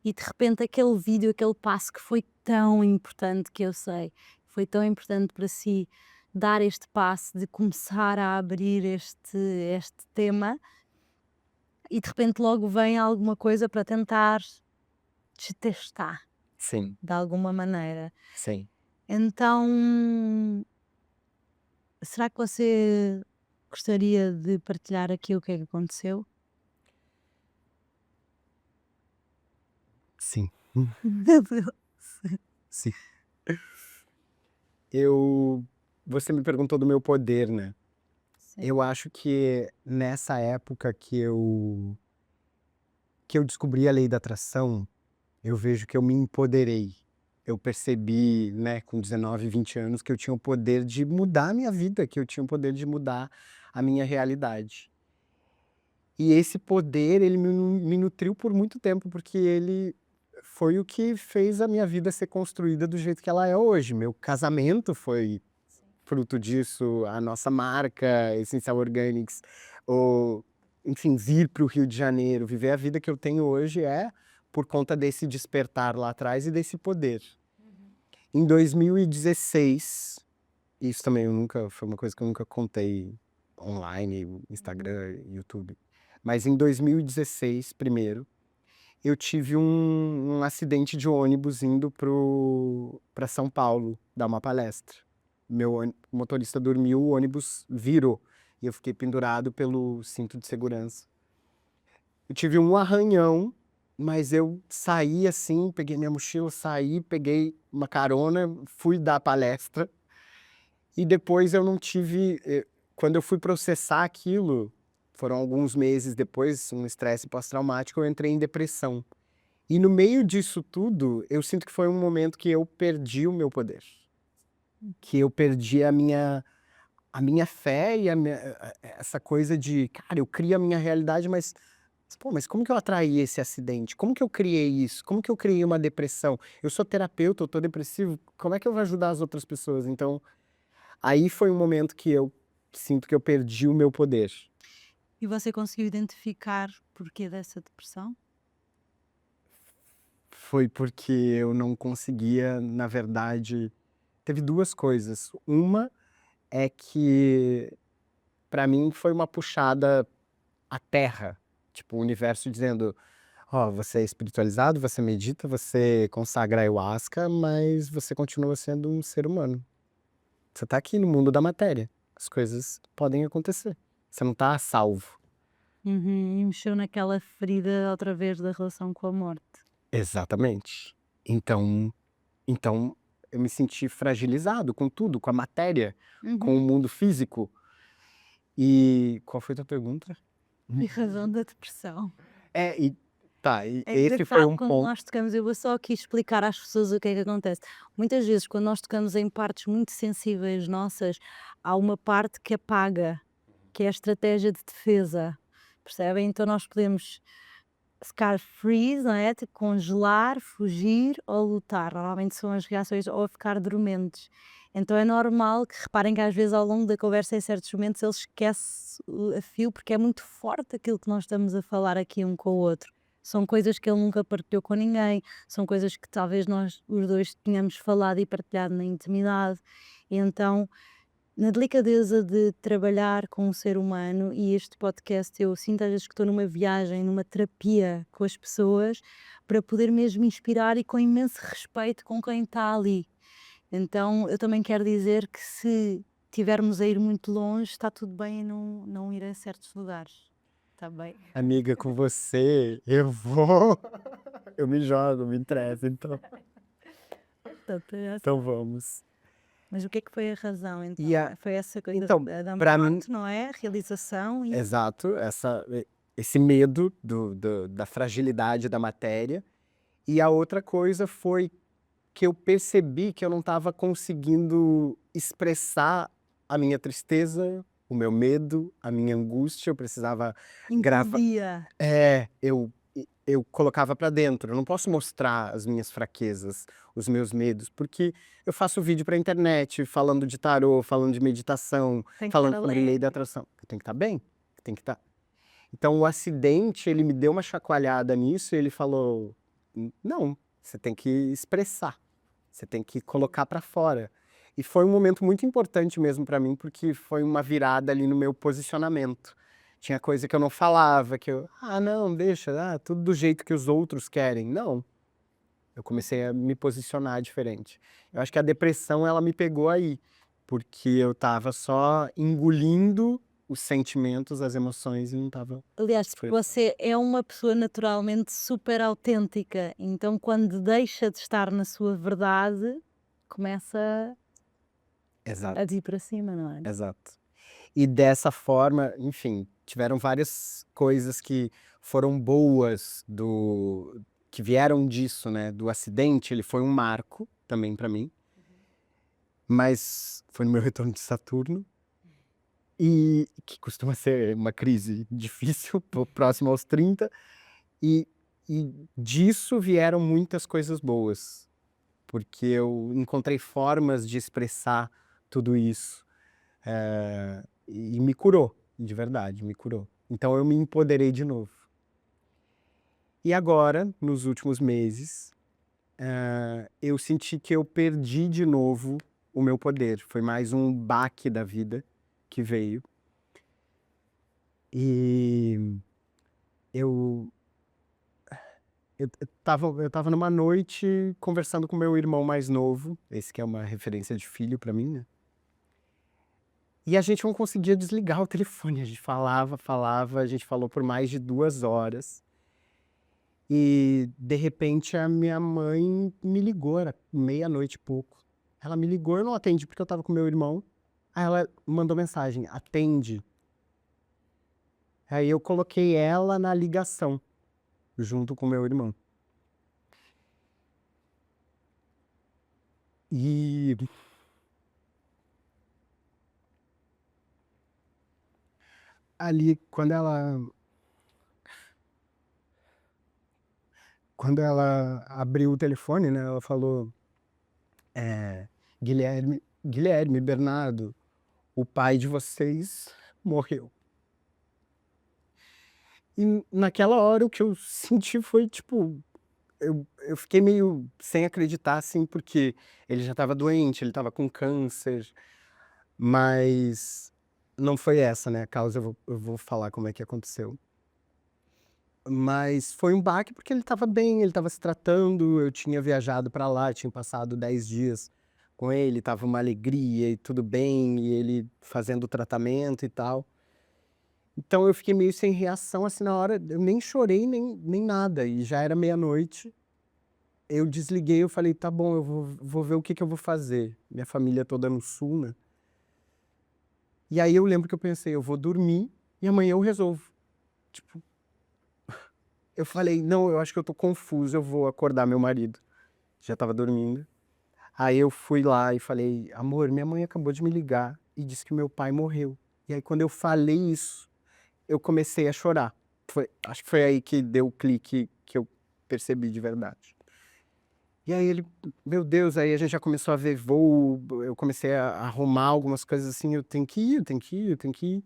E de repente aquele vídeo, aquele passo que foi tão importante, que eu sei, foi tão importante para si, dar este passo de começar a abrir este tema, e de repente logo vem alguma coisa para tentar desgastar. Sim, de alguma maneira. sim. Então, será que você gostaria de partilhar aqui o que é que aconteceu? Sim, Meu Deus. sim. Você me perguntou do meu poder, né? Sim, Eu acho que nessa época que eu descobri a lei da atração, eu vejo que eu me empoderei. Eu percebi, né, com 19, 20 anos, que eu tinha o poder de mudar a minha vida, que eu tinha o poder de mudar a minha realidade. E esse poder, ele me nutriu por muito tempo, porque ele foi o que fez a minha vida ser construída do jeito que ela é hoje. Meu casamento foi fruto disso, a nossa marca Essencial Organics, ou, enfim, vir para o Rio de Janeiro, viver a vida que eu tenho hoje é por conta desse despertar lá atrás e desse poder. Em 2016, isso também foi uma coisa que eu nunca contei online, Instagram, YouTube. Mas em 2016, primeiro, eu tive um acidente de ônibus indo para São Paulo dar uma palestra. O motorista dormiu, o ônibus virou e eu fiquei pendurado pelo cinto de segurança. Eu tive um arranhão, mas eu saí assim, peguei minha mochila, saí, peguei uma carona, fui dar a palestra e depois eu não tive. Quando eu fui processar aquilo, foram alguns meses depois, um estresse pós-traumático, eu entrei em depressão. E no meio disso tudo, eu sinto que foi um momento que eu perdi o meu poder. Que eu perdi a minha fé e essa coisa de, cara, eu crio a minha realidade, mas como que eu atraí esse acidente? Como que eu criei isso? Como que eu criei uma depressão? Eu sou terapeuta, eu tô depressivo, como é que eu vou ajudar as outras pessoas? Então, aí foi um momento que eu sinto que eu perdi o meu poder. E você conseguiu identificar porquê dessa depressão? Foi porque eu não conseguia, na verdade, teve duas coisas. Uma é que pra mim foi uma puxada à terra, tipo o universo dizendo, ó, você é espiritualizado, você medita, você consagra ayahuasca, mas você continua sendo um ser humano. Você tá aqui no mundo da matéria. As coisas podem acontecer. Você não tá a salvo. Uhum, e mexeu naquela ferida outra vez da relação com a morte. Exatamente. Então eu me senti fragilizado com tudo, com a matéria, com o Uhum. mundo físico. E qual foi a tua pergunta? E razão da depressão. É, e É esse foi engraçado um quando ponto. nós tocamos, eu vou só aqui explicar às pessoas o que é que acontece. Muitas vezes, quando nós tocamos em partes muito sensíveis nossas, há uma parte que apaga, que é a estratégia de defesa, percebem? Então nós podemos ficar freeze, não é? Tipo, congelar, fugir ou lutar. Normalmente são as reações ou ficar dormentes. Então é normal que reparem que às vezes ao longo da conversa, em certos momentos, ele esquece a fio, porque é muito forte aquilo que nós estamos a falar aqui um com o outro. São coisas que ele nunca partilhou com ninguém, são coisas que talvez nós os dois tínhamos falado e partilhado na intimidade. E então, na delicadeza de trabalhar com um ser humano, e este podcast eu sinto às vezes que estou numa viagem, numa terapia com as pessoas, para poder mesmo inspirar e com imenso respeito com quem está ali. Então eu também quero dizer que se tivermos a ir muito longe, está tudo bem em não ir a certos lugares. Está bem? Amiga, com você, eu vou. Eu me jogo, me entrego, então. Portanto, é assim. Então vamos. Mas o que é que foi a razão então? E a, Foi essa coisa então, da pra mim, morte, não é? Realização e. exato, esse medo da fragilidade da matéria. E a outra coisa foi que eu percebi que eu não estava conseguindo expressar a minha tristeza, o meu medo, a minha angústia. Eu precisava gravar. Impedia. Eu colocava pra dentro. Eu não posso mostrar as minhas fraquezas, os meus medos, porque eu faço vídeo pra internet falando de tarô, falando de meditação, Tem que estar falando sobre lei alegre. da atração. Eu tenho que estar bem, tem que estar. Então o acidente, ele me deu uma chacoalhada nisso e ele falou: Não, você tem que expressar, você tem que colocar pra fora". E foi um momento muito importante mesmo pra mim, porque foi uma virada ali no meu posicionamento. Tinha coisa que eu não falava, não, deixa, tudo do jeito que os outros querem. Não, Eu comecei a me posicionar diferente. Eu acho que a depressão, ela me pegou aí, porque eu tava só engolindo os sentimentos, as emoções e não tava... Aliás, Foi... você é uma pessoa naturalmente super autêntica, então quando deixa de estar na sua verdade, começa Exato, a vir para cima, não é? exato. E dessa forma, enfim, tiveram várias coisas que foram boas que vieram disso, né? Do acidente, ele foi um marco também pra mim, mas foi no meu retorno de Saturno, e que costuma ser uma crise difícil, próximo aos 30, e, e disso vieram muitas coisas boas, porque eu encontrei formas de expressar tudo isso, e me curou, de verdade, me curou. Então eu me empoderei de novo. E agora, nos últimos meses, eu senti que eu perdi de novo o meu poder. Foi mais um baque da vida que veio. E eu tava numa noite conversando com meu irmão mais novo, esse que é uma referência de filho pra mim, né? E a gente não conseguia desligar o telefone, a gente falava, a gente falou por mais de 2 horas. E, de repente, a minha mãe me ligou, era meia-noite e pouco. Ela me ligou, eu não atendi porque eu tava com meu irmão. Aí ela mandou mensagem, atende. Aí eu coloquei ela na ligação, junto com meu irmão. E ali, quando ela abriu o telefone, né, ela falou, Guilherme, Bernardo, o pai de vocês morreu. E naquela hora o que eu senti foi, tipo, eu fiquei meio sem acreditar, assim, porque ele já estava doente, ele estava com câncer, mas não foi essa, né, a causa, eu vou falar como é que aconteceu. Mas foi um baque porque ele estava bem, ele estava se tratando, eu tinha viajado para lá, tinha passado 10 dias com ele, estava uma alegria e tudo bem, e ele fazendo o tratamento e tal. Então eu fiquei meio sem reação, assim, na hora, eu nem chorei nem nada, e já era meia-noite. Eu desliguei, eu falei, tá bom, eu vou ver o que eu vou fazer. Minha família toda no sul, né? E aí eu lembro que eu pensei, eu vou dormir e amanhã eu resolvo. Tipo, eu falei, não, eu acho que eu tô confuso, eu vou acordar meu marido. Já tava dormindo. Aí eu fui lá e falei, amor, minha mãe acabou de me ligar e disse que meu pai morreu. E aí quando eu falei isso, eu comecei a chorar. Acho que foi aí que deu o clique que eu percebi de verdade. E aí ele, meu Deus, aí a gente já começou a ver voo, eu comecei a arrumar algumas coisas assim, eu tenho que ir, eu tenho que ir, eu tenho que ir.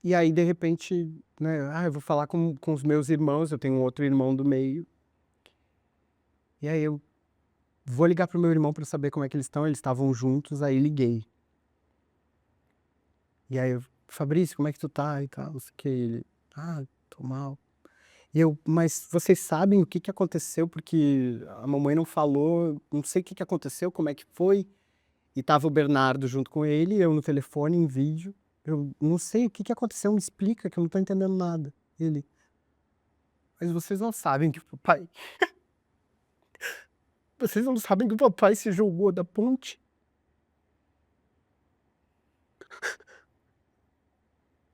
E aí, de repente, né, eu vou falar com os meus irmãos, eu tenho um outro irmão do meio. E aí eu vou ligar pro meu irmão pra saber como é que eles estão, eles estavam juntos, aí liguei. E aí eu, Fabrício, como é que tu tá e tal, não sei o que, ele, tô mal. E eu, mas vocês sabem o que que aconteceu? Porque a mamãe não falou, não sei o que que aconteceu, como é que foi. E tava o Bernardo junto com ele, eu no telefone, em vídeo. Eu não sei o que que aconteceu, me explica, que eu não tô entendendo nada. Ele, mas vocês não sabem que o papai... Vocês não sabem que o papai se jogou da ponte?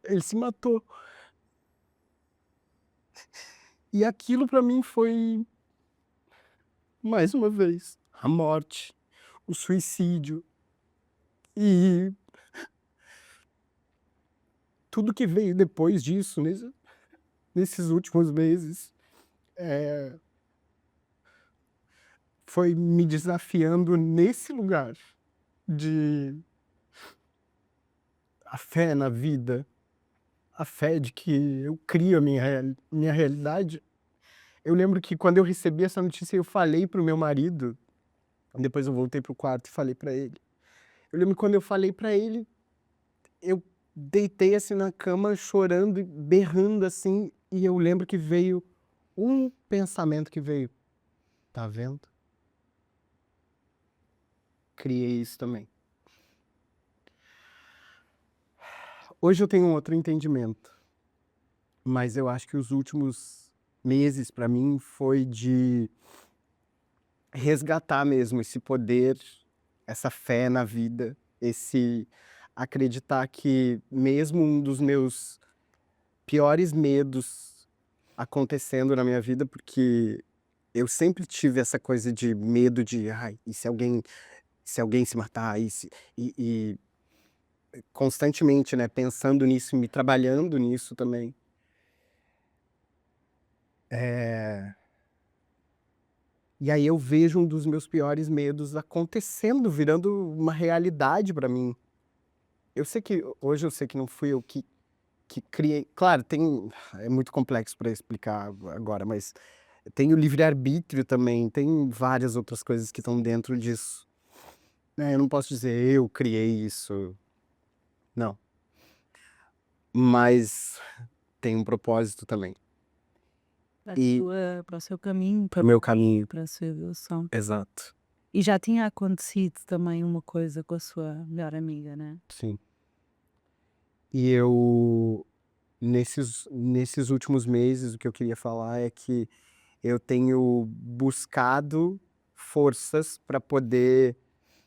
Ele se matou. E aquilo pra mim foi, mais uma vez, a morte, o suicídio. E tudo que veio depois disso, nesses últimos meses, foi me desafiando nesse lugar de a fé na vida, a fé de que eu crio a minha realidade. Eu lembro que quando eu recebi essa notícia, eu falei pro meu marido, depois eu voltei pro quarto e falei pra ele. Eu lembro que quando eu falei pra ele, eu deitei assim na cama, chorando e berrando assim, e eu lembro que veio um pensamento que veio. Tá vendo? Criei isso também. Hoje eu tenho um outro entendimento, mas eu acho que os últimos meses para mim foi de resgatar mesmo esse poder, essa fé na vida, esse acreditar que mesmo um dos meus piores medos acontecendo na minha vida, porque eu sempre tive essa coisa de medo de, ai, e se alguém se matar, e constantemente, né, pensando nisso, me trabalhando nisso também. E aí eu vejo um dos meus piores medos acontecendo, virando uma realidade para mim. Hoje eu sei que não fui eu que criei. Claro, é muito complexo para explicar agora, mas tem o livre-arbítrio também, tem várias outras coisas que estão dentro disso. Eu não posso dizer eu criei isso, não. Mas tem um propósito também. E Para o seu caminho, para o meu caminho, para a sua evolução. exato, E já tinha acontecido também uma coisa com a sua melhor amiga, né? sim. E nesses últimos meses, o que eu queria falar é que eu tenho buscado forças para poder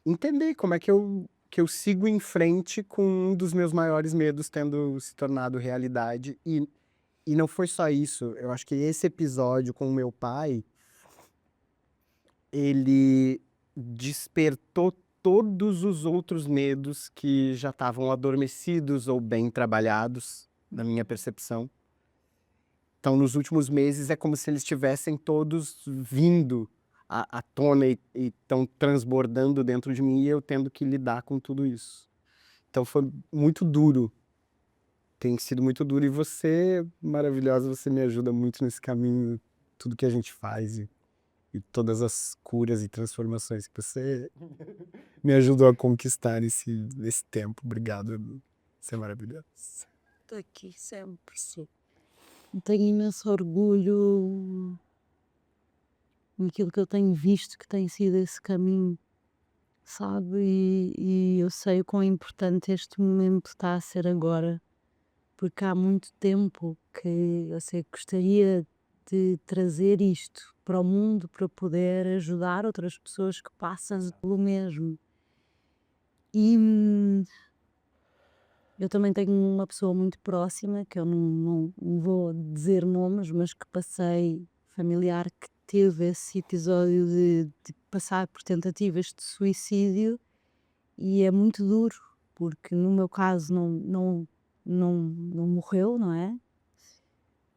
entender como é que eu sigo em frente com um dos meus maiores medos tendo se tornado realidade. E não foi só isso, eu acho que esse episódio com o meu pai, ele despertou todos os outros medos que já estavam adormecidos ou bem trabalhados, na minha percepção. Então, nos últimos meses, é como se eles tivessem todos vindo à tona e estão transbordando dentro de mim e eu tendo que lidar com tudo isso. Então, foi muito duro. Tem sido muito duro. E você, maravilhosa, você me ajuda muito nesse caminho, tudo que a gente faz e todas as curas e transformações que você me ajudou a conquistar nesse tempo. Obrigado. Você é maravilhosa. Estou aqui sempre, sim. Tenho imenso orgulho naquilo que eu tenho visto que tem sido esse caminho, sabe? E eu sei o quão importante este momento está a ser agora, porque há muito tempo que eu sei que gostaria de trazer isto para o mundo para poder ajudar outras pessoas que passam pelo mesmo. E eu também tenho uma pessoa muito próxima, que eu não vou dizer nomes, mas que passei, familiar, que teve esse episódio de passar por tentativas de suicídio e é muito duro, porque no meu caso não morreu, não é?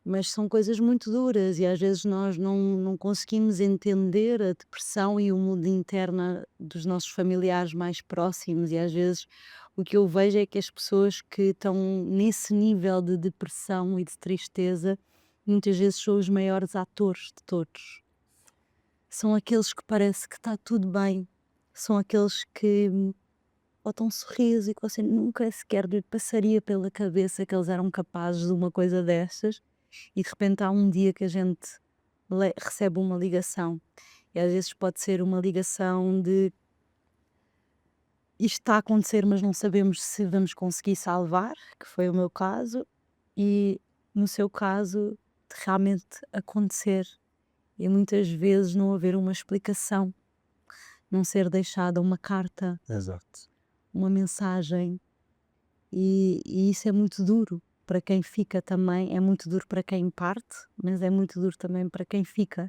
Mas são coisas muito duras e às vezes nós não conseguimos entender a depressão e o mundo interno dos nossos familiares mais próximos e às vezes o que eu vejo é que as pessoas que estão nesse nível de depressão e de tristeza muitas vezes são os maiores atores de todos. São aqueles que parece que está tudo bem, são aqueles que botam um sorriso e que você nunca sequer lhe passaria pela cabeça que eles eram capazes de uma coisa dessas. E de repente há um dia que a gente recebe uma ligação e às vezes pode ser uma ligação de isto está a acontecer mas não sabemos se vamos conseguir salvar, que foi o meu caso, e no seu caso de realmente acontecer e muitas vezes não haver uma explicação, não ser deixada uma carta, Exato. uma mensagem e isso é muito duro. Para quem fica também, é muito duro para quem parte, mas é muito duro também para quem fica.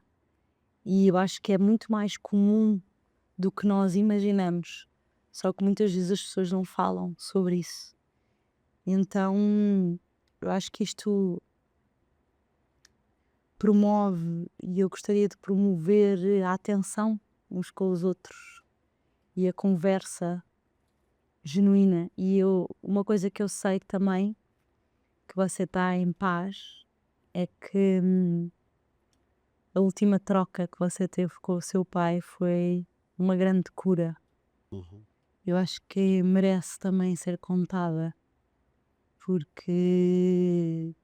E eu acho que é muito mais comum do que nós imaginamos. Só que muitas vezes as pessoas não falam sobre isso. Então, eu acho que isto promove, e eu gostaria de promover a atenção uns com os outros e a conversa genuína. E uma coisa que eu sei também que você está em paz é que a última troca que você teve com o seu pai foi uma grande cura. Uhum. Eu acho que merece também ser contada, porque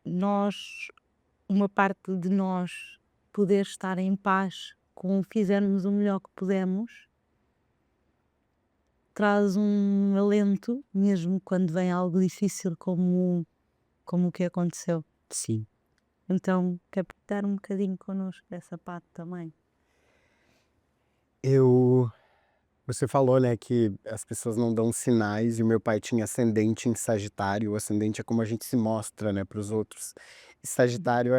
nós uma parte de nós poder estar em paz com fizermos o melhor que pudemos, traz um alento, mesmo quando vem algo difícil como o que aconteceu. Sim. Então, quer partilhar um bocadinho connosco dessa parte também? Você falou, né, que as pessoas não dão sinais e o meu pai tinha ascendente em Sagitário. O ascendente é como a gente se mostra, né, para os outros. E Sagitário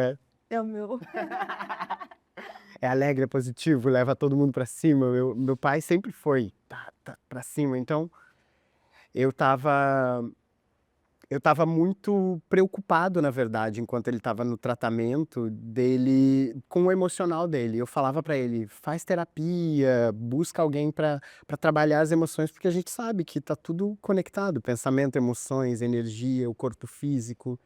É o meu. é alegre, é positivo, leva todo mundo pra cima. Meu pai sempre foi tá pra cima. Então, eu tava eu tava muito preocupado, na verdade, enquanto ele estava no tratamento dele, com o emocional dele. Eu falava pra ele: faz terapia, busca alguém pra trabalhar as emoções, porque a gente sabe que tá tudo conectado, pensamento, emoções, energia, o corpo físico.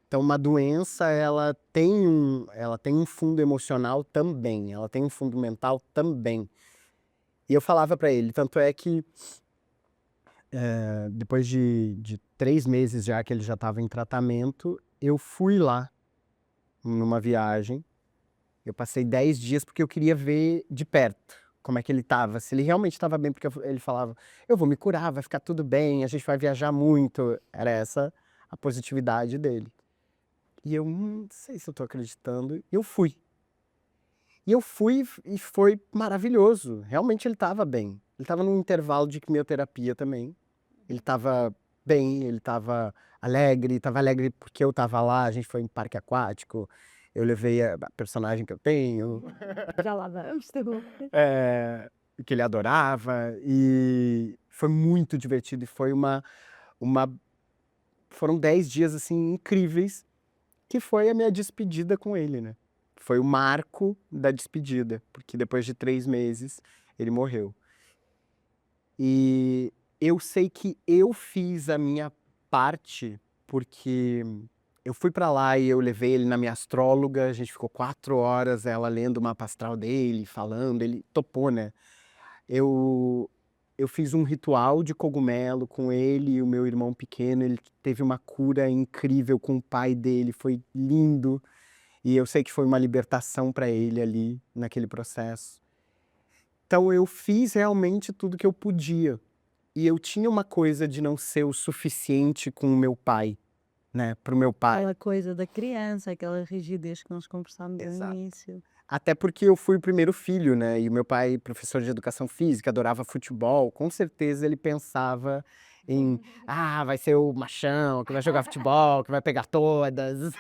Então, uma doença, ela tem um fundo emocional também, ela tem um fundo mental também. E eu falava pra ele, tanto é que depois de 3 meses já que ele já estava em tratamento, eu fui lá numa viagem. Eu passei 10 dias porque eu queria ver de perto como é que ele estava, se ele realmente estava bem, porque ele falava: eu vou me curar, vai ficar tudo bem, a gente vai viajar muito. Era essa a positividade dele. E eu não sei se eu tô acreditando. E eu fui. E eu fui e foi maravilhoso. Realmente ele estava bem. Ele estava num intervalo de quimioterapia também. Ele estava bem, ele estava alegre porque eu estava lá, a gente foi em parque aquático, eu levei a personagem que eu tenho, Já lá vamos, tá bom. que ele adorava, e foi muito divertido e foi uma foram 10 dias, assim, incríveis, que foi a minha despedida com ele, né. Foi o marco da despedida, porque depois de 3 meses ele morreu. E eu sei que eu fiz a minha parte, porque eu fui pra lá e eu levei ele na minha astróloga, a gente ficou 4 horas, ela lendo o mapa astral dele, falando, ele topou, né. Eu eu fiz um ritual de cogumelo com ele e o meu irmão pequeno, ele teve uma cura incrível com o pai dele, foi lindo, e eu sei que foi uma libertação pra ele ali, naquele processo. Então eu fiz realmente tudo que eu podia. E eu tinha uma coisa de não ser o suficiente com o meu pai, né, para o meu pai. Aquela coisa da criança, aquela rigidez que nós conversámos no Exato. início. Até porque eu fui o primeiro filho, né, e o meu pai, professor de educação física, adorava futebol, com certeza ele pensava em: "Ah, vai ser o machão, que vai jogar futebol, que vai pegar todas".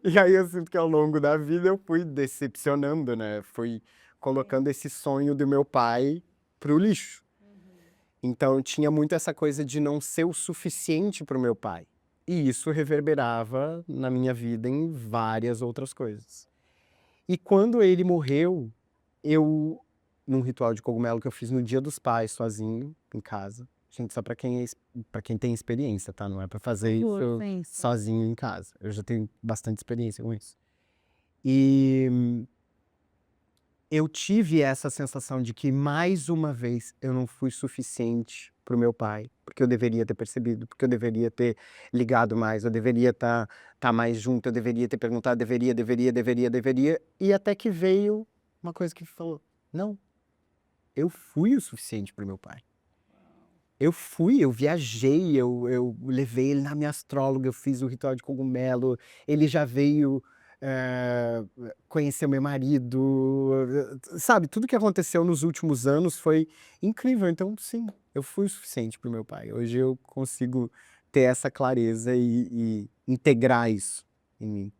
E aí eu sinto que ao longo da vida eu fui decepcionando, né, fui colocando esse sonho do meu pai para o lixo. Então eu tinha muito essa coisa de não ser o suficiente para o meu pai. E isso reverberava na minha vida em várias outras coisas. E quando ele morreu, eu, num ritual de cogumelo que eu fiz no Dia dos Pais, sozinho, em casa. Gente, só pra quem tem experiência, tá? Não é pra fazer Por favor, isso sim. sozinho em casa. Eu já tenho bastante experiência com isso. E eu tive essa sensação de que, mais uma vez, eu não fui suficiente para o meu pai, porque eu deveria ter percebido, porque eu deveria ter ligado mais, eu deveria estar mais junto, eu deveria ter perguntado, deveria, e até que veio uma coisa que falou: não, eu fui o suficiente para o meu pai. Eu viajei, eu levei ele na minha astróloga, eu fiz o ritual de cogumelo, ele já veio conhecer meu marido, sabe, tudo que aconteceu nos últimos anos foi incrível, então sim, eu fui o suficiente para o meu pai. Hoje eu consigo ter essa clareza e integrar isso em mim.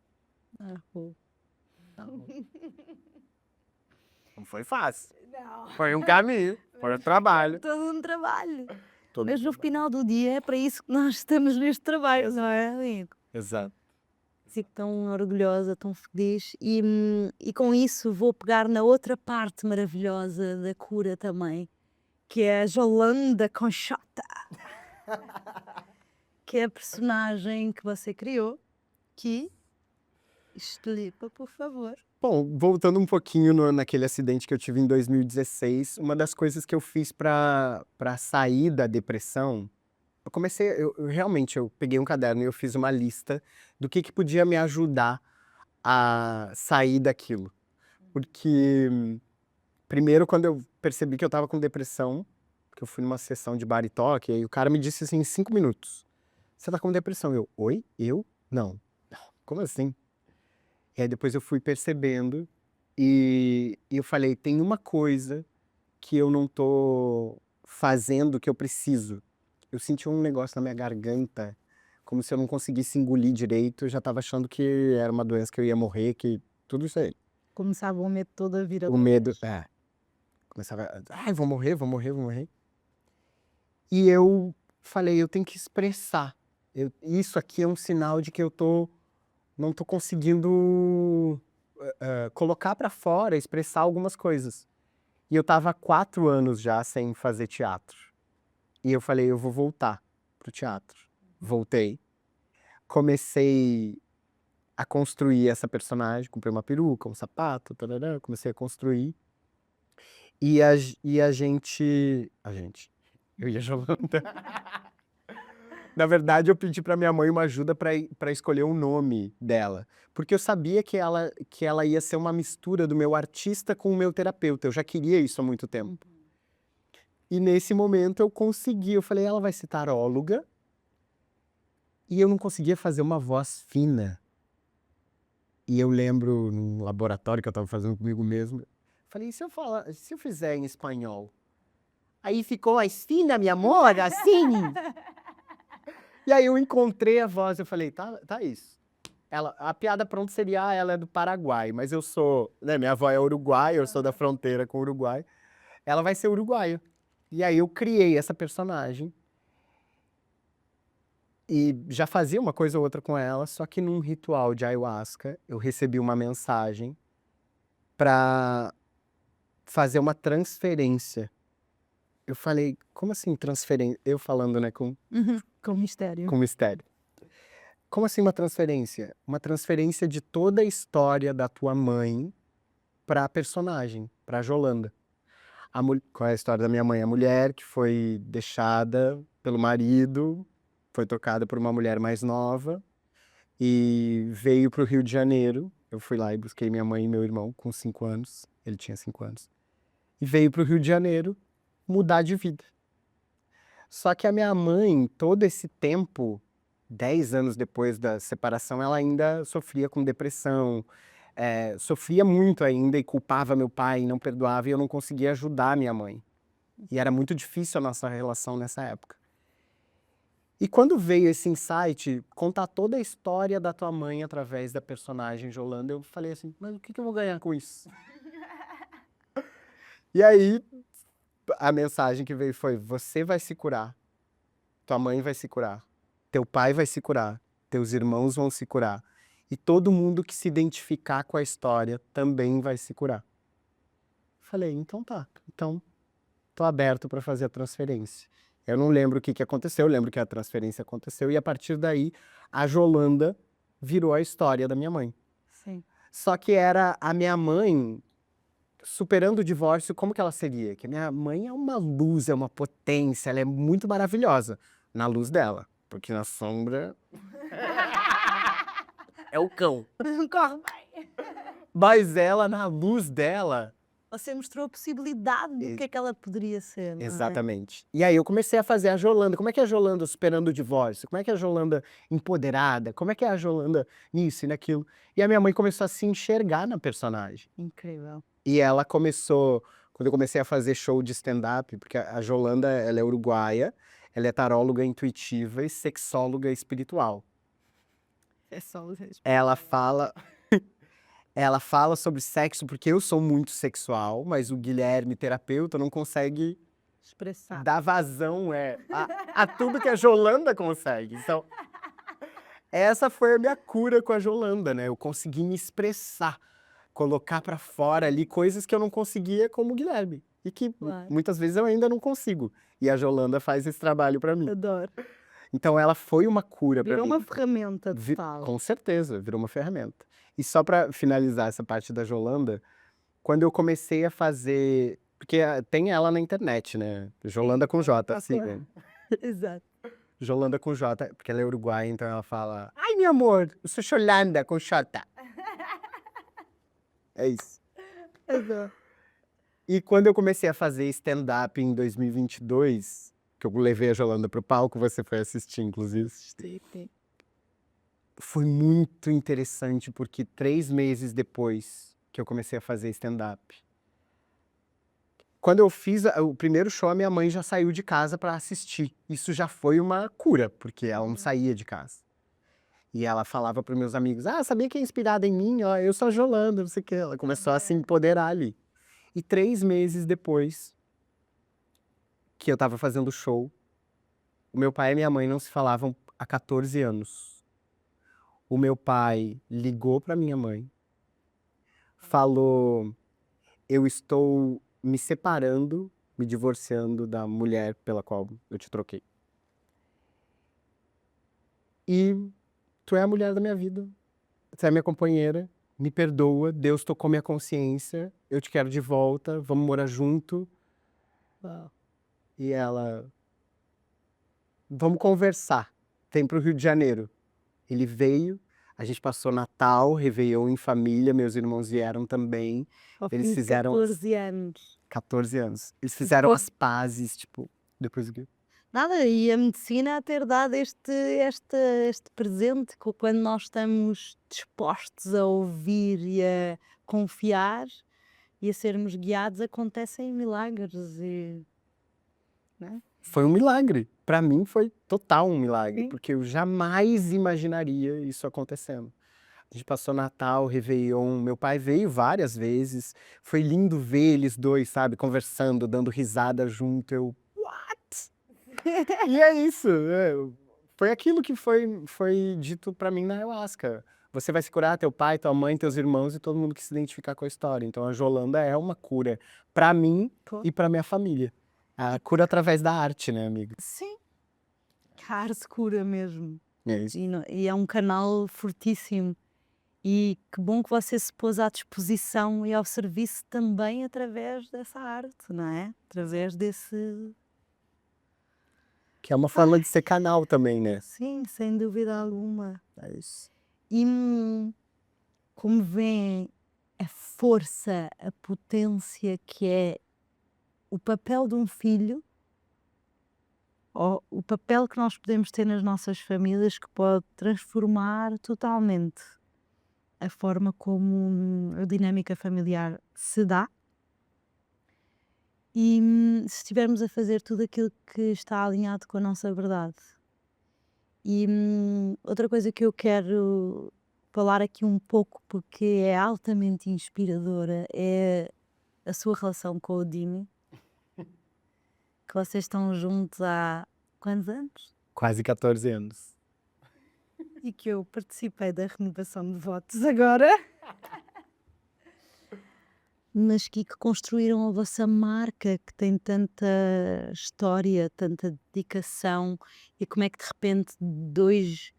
Ah, pô. Não foi fácil, Não. foi um caminho, foi um trabalho. Todo um trabalho. Todo Mas no trabalho. final do dia é para isso que nós estamos neste trabalho, não é, amigo? Exato. Fico tão orgulhosa, tão feliz e com isso vou pegar na outra parte maravilhosa da cura também, que é a Jolanda Conchota, que é a personagem que você criou, que explica, por favor. Bom, voltando um pouquinho naquele acidente que eu tive em 2016, uma das coisas que eu fiz para sair da depressão eu comecei, realmente, eu peguei um caderno e eu fiz uma lista do que podia me ajudar a sair daquilo. Porque, primeiro, quando eu percebi que eu tava com depressão, que eu fui numa sessão de bar e toque, e aí o cara me disse assim, em 5 minutos, você tá com depressão? Eu, oi? Eu? Não. Como assim? E aí depois eu fui percebendo e eu falei, tem uma coisa que eu não tô fazendo que eu preciso. Eu senti um negócio na minha garganta, como se eu não conseguisse engolir direito. Eu já tava achando que era uma doença que eu ia morrer, que tudo isso aí. Começava o medo todo a vir O medo, começava, ai, vou morrer, vou morrer, vou morrer. E eu falei, eu tenho que expressar. Isso aqui é um sinal de que eu não tô conseguindo colocar pra fora, expressar algumas coisas. E eu tava há 4 anos já sem fazer teatro. E eu falei, eu vou voltar pro teatro. Voltei. Comecei a construir essa personagem, comprei uma peruca, um sapato, tarará, comecei a construir. E a gente... Eu e a Jolanta. Na verdade, eu pedi pra minha mãe uma ajuda pra escolher o nome dela. Porque eu sabia que ela ia ser uma mistura do meu artista com o meu terapeuta. Eu já queria isso há muito tempo. E nesse momento eu consegui. Eu falei, ela vai ser taróloga. E eu não conseguia fazer uma voz fina. E eu lembro, num laboratório que eu tava fazendo comigo mesmo, falei, se eu fizer em espanhol? Aí ficou mais fina, meu amor, assim. E aí eu encontrei a voz, eu falei, tá isso. A piada pronta seria, ela é do Paraguai, mas eu sou, né, minha avó é uruguaia, eu sou da fronteira com o Uruguai. Ela vai ser uruguaia. E aí eu criei essa personagem. E já fazia uma coisa ou outra com ela, só que num ritual de ayahuasca, eu recebi uma mensagem pra fazer uma transferência. Eu falei, como assim transferência? Eu falando, né, com mistério. mistério. Como assim uma transferência? Uma transferência de toda a história da tua mãe pra personagem, pra Jolanda. Qual é a história da minha mãe? A mulher que foi deixada pelo marido, foi tocada por uma mulher mais nova e veio pro Rio de Janeiro. Eu fui lá e busquei minha mãe e meu irmão com 5 anos. Ele tinha 5 anos. E veio pro Rio de Janeiro mudar de vida. Só que a minha mãe, todo esse tempo, 10 anos depois da separação, ela ainda sofria com depressão, sofria muito ainda e culpava meu pai, não perdoava, e eu não conseguia ajudar minha mãe. E era muito difícil a nossa relação nessa época. E quando veio esse insight, contar toda a história da tua mãe através da personagem Jolanda, eu falei assim, mas o que eu vou ganhar com isso? E aí, a mensagem que veio foi, você vai se curar, tua mãe vai se curar, teu pai vai se curar, teus irmãos vão se curar, e todo mundo que se identificar com a história também vai se curar. Falei, então tá, então tô aberto para fazer a transferência. Eu não lembro o que aconteceu, eu lembro que a transferência aconteceu, e a partir daí, a Jolanda virou a história da minha mãe. Sim. Só que era a minha mãe superando o divórcio, como que ela seria? Que a minha mãe é uma luz, é uma potência, ela é muito maravilhosa na luz dela, porque na sombra é o cão. Corre bem. Mas ela, na luz dela... Você mostrou a possibilidade do que é que ela poderia ser. Não é? Exatamente. E aí eu comecei a fazer a Jolanda. Como é que é a Jolanda superando o divórcio? Como é que é a Jolanda empoderada? Como é que é a Jolanda nisso e naquilo? E a minha mãe começou a se enxergar na personagem. Incrível. E ela começou, quando eu comecei a fazer show de stand-up, porque a Jolanda, ela é uruguaia, ela é taróloga intuitiva e sexóloga espiritual. É só os Ela fala... Ela fala sobre sexo porque eu sou muito sexual, mas o Guilherme, terapeuta, não consegue expressar. dar vazão a tudo que a Jolanda consegue. Então, essa foi a minha cura com a Jolanda, né? Eu consegui me expressar, colocar pra fora ali coisas que eu não conseguia como o Guilherme. E que muitas vezes eu ainda não consigo. E a Jolanda faz esse trabalho pra mim. Adoro. Então ela foi uma cura pra mim. Virou uma ferramenta total. Com certeza, virou uma ferramenta. E só pra finalizar essa parte da Jolanda, quando eu comecei a fazer... Porque tem ela na internet, né? Jolanda com J, assim, né? Exato. Jolanda com J, porque ela é uruguaia, então ela fala: ai, meu amor, eu sou Xolanda com J. É isso. Adoro. E quando eu comecei a fazer stand-up em 2022, que eu levei a Jolanda pro palco, você foi assistir, inclusive, foi muito interessante, porque 3 meses depois que eu comecei a fazer stand-up, quando eu fiz o primeiro show, a minha mãe já saiu de casa para assistir. Isso já foi uma cura, porque ela não saía de casa. E ela falava para meus amigos: ah, sabia que é inspirada em mim? Ó, eu sou a Jolanda, não sei o quê. Ela começou a se empoderar ali. E 3 meses depois que eu tava fazendo o show, o meu pai e minha mãe não se falavam há 14 anos. O meu pai ligou para minha mãe, falou: eu estou me separando, me divorciando da mulher pela qual eu te troquei. E tu é a mulher da minha vida. Tu é minha companheira. Me perdoa. Deus tocou minha consciência. Eu te quero de volta. Vamos morar junto. Uau. E ela: vamos conversar. Vem pro Rio de Janeiro. Ele veio. A gente passou Natal, Réveillon em família. Meus irmãos vieram também. Ao Eles fim de fizeram 14 anos. 14 anos. Eles fizeram as pazes, tipo, depois do que... Nada, e a medicina a ter dado este presente, quando nós estamos dispostos a ouvir e a confiar e a sermos guiados, acontecem milagres. Foi um milagre. Pra mim foi total um milagre, Sim. porque eu jamais imaginaria isso acontecendo. A gente passou Natal, Réveillon, meu pai veio várias vezes. Foi lindo ver eles dois, sabe, conversando, dando risada junto. Eu, what? E é isso. Foi aquilo que foi dito pra mim na ayahuasca. Você vai se curar, teu pai, tua mãe, teus irmãos e todo mundo que se identificar com a história. Então a Jolanda é uma cura pra mim e pra minha família. A cura através da arte, né, amigo? Sim, a arte cura mesmo. É isso. E é um canal fortíssimo. E que bom que você se pôs à disposição e ao serviço também através dessa arte, não é? Através desse... Que é uma forma de ser canal também, né? Sim, sem dúvida alguma. É isso. E como vêem a força, a potência que é o papel de um filho, ou o papel que nós podemos ter nas nossas famílias, que pode transformar totalmente a forma como a dinâmica familiar se dá. E se estivermos a fazer tudo aquilo que está alinhado com a nossa verdade. E outra coisa que eu quero falar aqui um pouco, porque é altamente inspiradora, é a sua relação com o Dimi, que vocês estão juntos há quantos anos? Quase 14 anos. E que eu participei da renovação de votos agora. Mas que construíram a vossa marca, que tem tanta história, tanta dedicação, e como é que de repente dois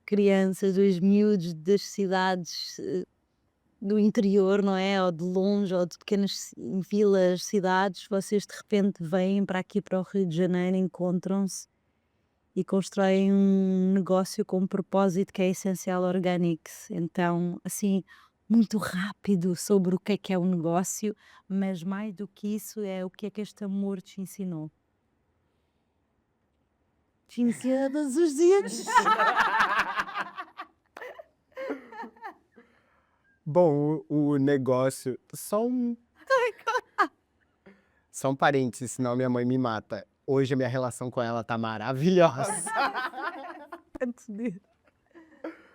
crianças, dois miúdos das cidades do interior, não é? Ou de longe, ou de pequenas vilas, cidades, vocês de repente vêm para aqui, para o Rio de Janeiro, encontram-se e constroem um negócio com um propósito que é Essencial Organics. Então, assim, muito rápido sobre o que é o negócio, mas mais do que isso é o que é que este amor te ensinou. Te ensina todos os dias. Bom, o negócio... Só um parênteses, senão minha mãe me mata. Hoje a minha relação com ela tá maravilhosa. Antes disso.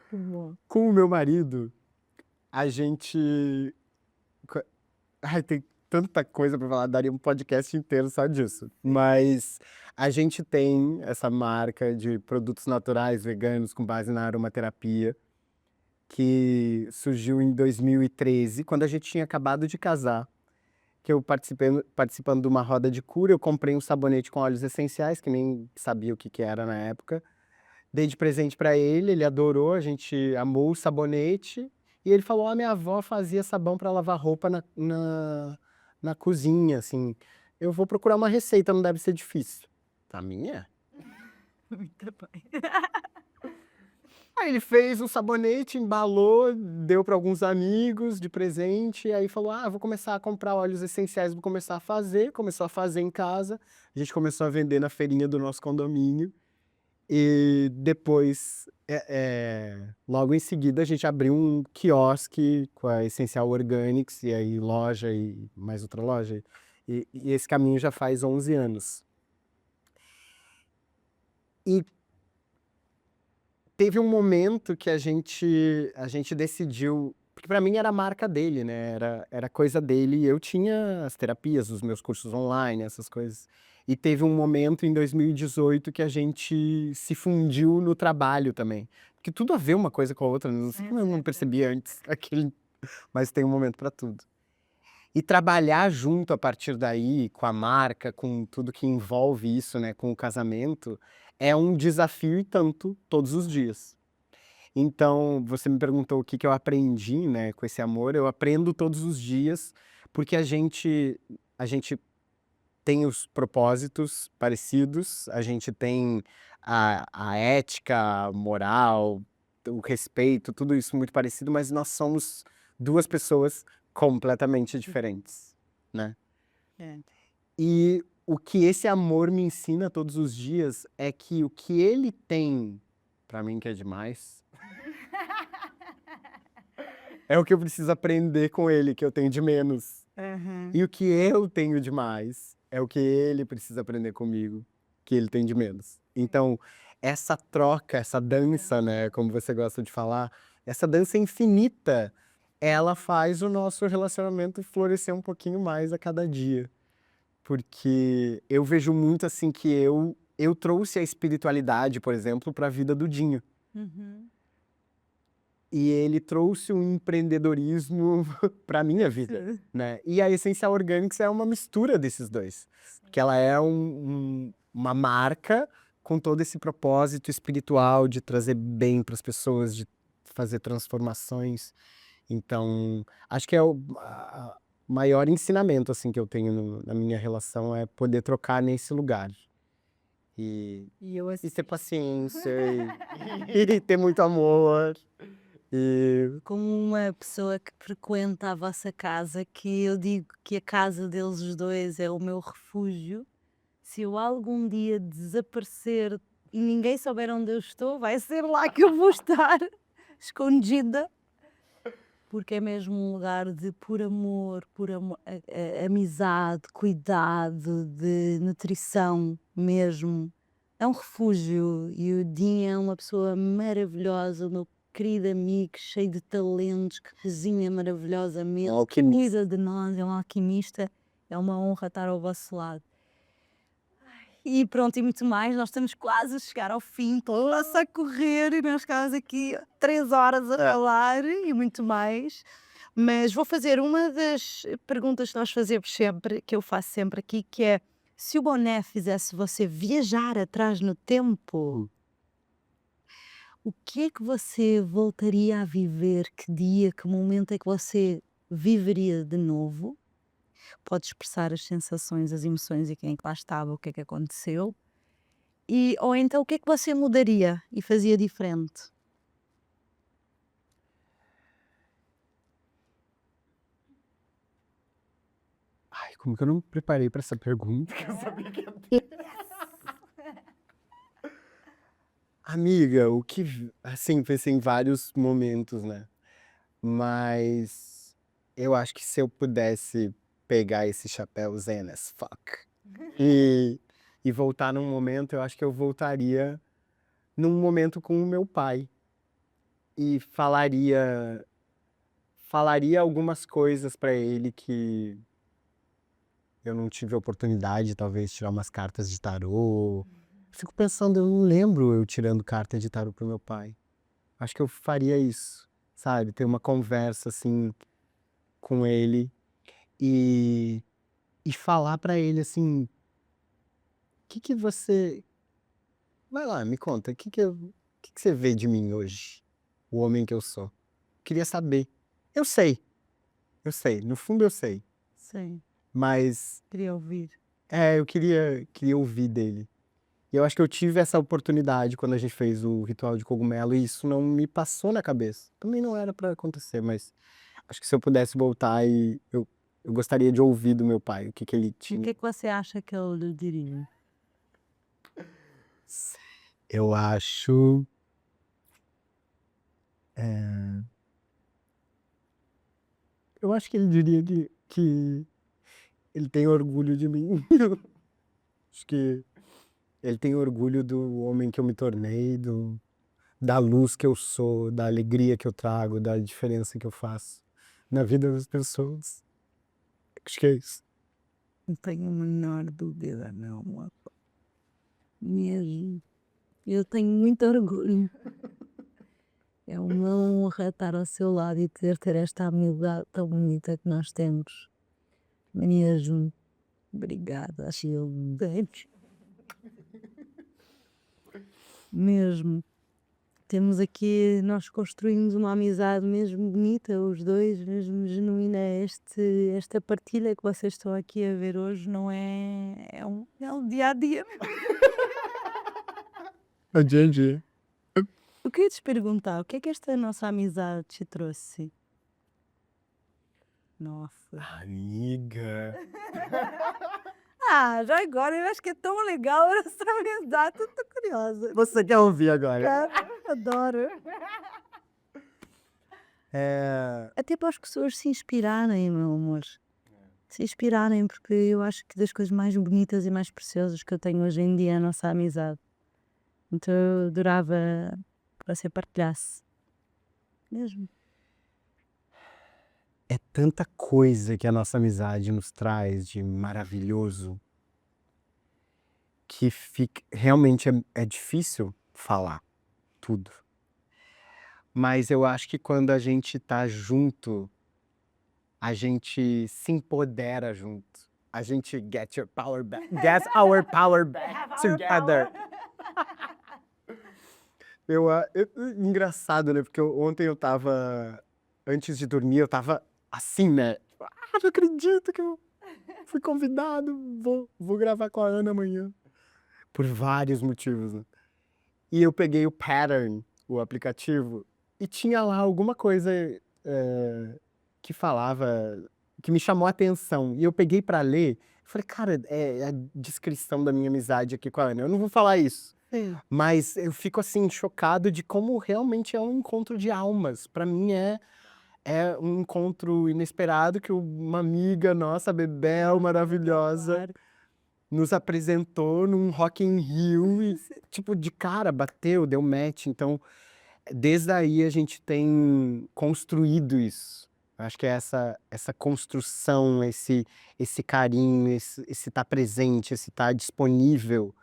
Que bom. Com o meu marido, a gente... Ai, tem tanta coisa pra falar, daria um podcast inteiro só disso. Mas a gente tem essa marca de produtos naturais, veganos, com base na aromaterapia, que surgiu em 2013, quando a gente tinha acabado de casar. Que eu participando de uma roda de cura, eu comprei um sabonete com óleos essenciais, que nem sabia o que era na época. Dei de presente pra ele, ele adorou, a gente amou o sabonete. E ele falou: minha avó fazia sabão pra lavar roupa na cozinha, assim. Eu vou procurar uma receita, não deve ser difícil. Pra mim é. Muito bem. Aí ele fez um sabonete, embalou, deu para alguns amigos de presente, e aí falou: "Ah, vou começar a comprar óleos essenciais, vou começar a fazer", começou a fazer em casa, a gente começou a vender na feirinha do nosso condomínio, e depois, logo em seguida a gente abriu um quiosque com a Essencial Organics, e aí loja e mais outra loja, e esse caminho já faz 11 anos. E teve um momento que a gente decidiu, porque para mim era a marca dele, né, era coisa dele, e eu tinha as terapias, os meus cursos online, essas coisas. E teve um momento em 2018 que a gente se fundiu no trabalho também, porque tudo a ver uma coisa com a outra, não sei Sim, como eu não sim. percebi antes aquele, mas tem um momento para tudo. E trabalhar junto a partir daí, com a marca, com tudo que envolve isso, né, com o casamento, é um desafio e tanto todos os dias. Então, você me perguntou o que que eu aprendi, né, com esse amor. Eu aprendo todos os dias, porque a gente tem os propósitos parecidos, a gente tem a ética, a moral, o respeito, tudo isso muito parecido, mas nós somos 2 pessoas completamente diferentes, né. É. E o que esse amor me ensina todos os dias é que o que ele tem pra mim, que é demais, é o que eu preciso aprender com ele, que eu tenho de menos. Aham. E o que eu tenho de mais é o que ele precisa aprender comigo, que ele tem de menos. Então, essa troca, essa dança, né, como você gosta de falar, essa dança infinita, ela faz o nosso relacionamento florescer um pouquinho mais a cada dia. Porque eu vejo muito assim que eu trouxe a espiritualidade, por exemplo, para a vida do Dinho. Uhum. E ele trouxe o empreendedorismo para minha vida, Sim. né. E a Essencial Organics é uma mistura desses 2, porque ela é uma marca com todo esse propósito espiritual de trazer bem para as pessoas, de fazer transformações. Então, acho que é o maior ensinamento, assim, que eu tenho na minha relação é poder trocar nesse lugar. E E eu e ter assisto. paciência e ter muito amor. E Como uma pessoa que frequenta a vossa casa, que eu digo que a casa deles os dois é o meu refúgio. Se eu algum dia desaparecer e ninguém souber onde eu estou, vai ser lá que eu vou estar, escondida, porque é mesmo um lugar de puro amor, amizade, cuidado, de nutrição mesmo. É um refúgio e o Dinho é uma pessoa maravilhosa, o meu querido amigo, cheio de talentos, que cozinha maravilhosamente, alquimista. cuida de nós, é um alquimista. É uma honra estar ao vosso lado. E pronto, e muito mais, nós estamos quase a chegar ao fim, estou a correr e nós ficamos aqui 3 horas a falar e muito mais. Mas vou fazer uma das perguntas que nós fazemos sempre, que eu faço sempre aqui, que é: se o boné fizesse você viajar atrás no tempo, Hum. o que é que você voltaria a viver? Que dia, que momento é que você viveria de novo? Pode expressar as sensações, as emoções e quem é que lá estava, o que é que aconteceu. Ou então o que é que você mudaria e fazia diferente? Ai, como que eu não me preparei para essa pergunta, que eu sabia que ia ter. Amiga, o que assim, pensei em vários momentos, né, mas eu acho que se eu pudesse pegar esse chapéu zen as fuck e e voltar num momento, eu acho que eu voltaria num momento com o meu pai e falaria algumas coisas para ele que eu não tive a oportunidade, talvez, tirar umas cartas de tarô. Fico pensando, eu não lembro eu tirando carta de tarô pro meu pai. Acho que eu faria isso, sabe? Ter uma conversa, assim, com ele e e falar pra ele, assim: Que você vai lá, me conta, que você vê de mim hoje? O homem que eu sou?". Queria saber. Eu sei, no fundo eu sei, Sim, mas queria ouvir. eu queria ouvir dele. E eu acho que eu tive essa oportunidade quando a gente fez o ritual de cogumelo e isso não me passou na cabeça. Também não era pra acontecer, mas acho que se eu pudesse voltar e eu gostaria de ouvir do meu pai o que ele O tinha. que é que você acha que ele lhe diria? Eu acho. é, Eu acho que ele diria que ele tem orgulho de mim. Acho que ele tem orgulho do homem que eu me tornei, da luz que eu sou, da alegria que eu trago, da diferença que eu faço na vida das pessoas. Acho que é isso. Não tenho a menor dúvida, não, amor. Mesmo. Eu tenho muito orgulho. É uma honra estar ao seu lado e poder ter esta amizade tão bonita que nós temos. Mesmo. Obrigada, Gilberto. Mesmo. Temos aqui, nós construímos uma amizade mesmo bonita, os dois, mesmo genuína. Esta partilha que vocês estão aqui a ver hoje não é, é um dia a dia. A gente. Eu queria te perguntar, o que é que esta nossa amizade te trouxe? Nossa. Amiga. Ah, já agora eu acho que é tão legal essa amizade, tô curiosa. Você quer ouvir agora? Cara, adoro. É, Até para as pessoas se inspirarem, meu amor. Se inspirarem, porque eu acho que das coisas mais bonitas e mais preciosas que eu tenho hoje em dia é a nossa amizade. Então eu adorava que você partilhasse. Mesmo. é tanta coisa que a nossa amizade nos traz de maravilhoso que realmente é difícil falar tudo. Mas eu acho que quando a gente tá junto, a gente se empodera junto. A gente get our power back together. Engraçado, né? Porque ontem eu tava, antes de dormir, eu tava assim, né? Não acredito que eu fui convidado, vou gravar com a Ana amanhã. Por vários motivos, né? E eu peguei o Pattern, o aplicativo, e tinha lá alguma coisa que falava, que me chamou a atenção. E eu peguei pra ler, falei, cara, é a descrição da minha amizade aqui com a Ana. Eu não vou falar isso. Sim. Mas eu fico assim, chocado de como realmente é um encontro de almas. Pra mim é um encontro inesperado que uma amiga nossa, Bebel, maravilhosa, Claro. nos apresentou num Rock in Rio e, tipo, de cara, bateu, deu match. Então, desde aí a gente tem construído isso. Eu acho que é essa construção, esse carinho, esse estar presente, esse estar disponível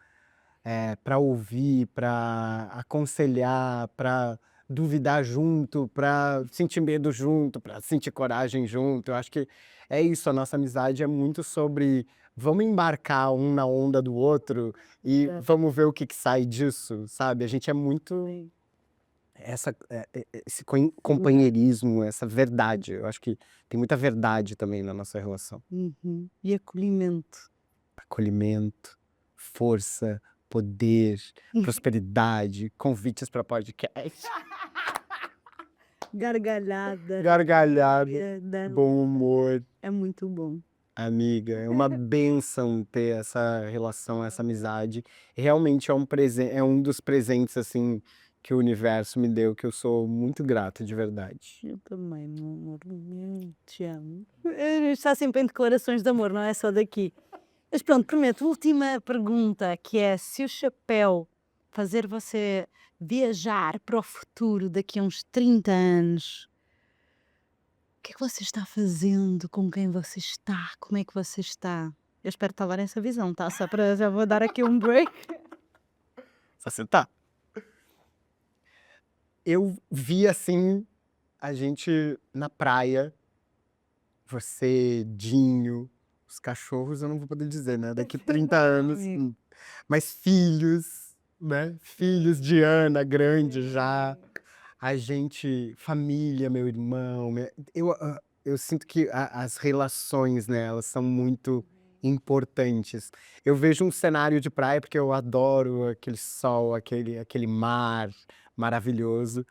para ouvir, para aconselhar, para duvidar junto, para sentir medo junto, para sentir coragem junto. Eu acho que é isso, a nossa amizade é muito sobre vamos embarcar um na onda do outro e vamos ver o que sai disso, sabe? A gente é muito Sim. esse companheirismo, essa verdade. Eu acho que tem muita verdade também na nossa relação. Uhum. E acolhimento. Acolhimento, força, poder, prosperidade, convites para podcast, Gargalhada. gargalhada, É, bom humor. é muito bom. Amiga, é uma bênção ter essa relação, essa amizade. E realmente é um dos presentes assim que o universo me deu, que eu sou muito grato, de verdade. Eu também, meu amor. Eu te amo. Está sempre em declarações de amor, não é só daqui. Mas pronto, prometo. Última pergunta, que é se o chapéu fazer você viajar para o futuro daqui a uns 30 anos, o que é que você está fazendo? Com quem você está? Como é que você está? Eu espero que levar essa visão, tá? Só para já vou dar aqui um break. Só sentar. Eu vi assim a gente na praia, você, Dinho, os cachorros, eu não vou poder dizer, né? Daqui 30 anos. Mas filhos, né? Filhos de Ana, grande já. A gente, família, meu irmão. Eu sinto que as relações, né? Elas são muito importantes. Eu vejo um cenário de praia porque eu adoro aquele sol, aquele mar maravilhoso,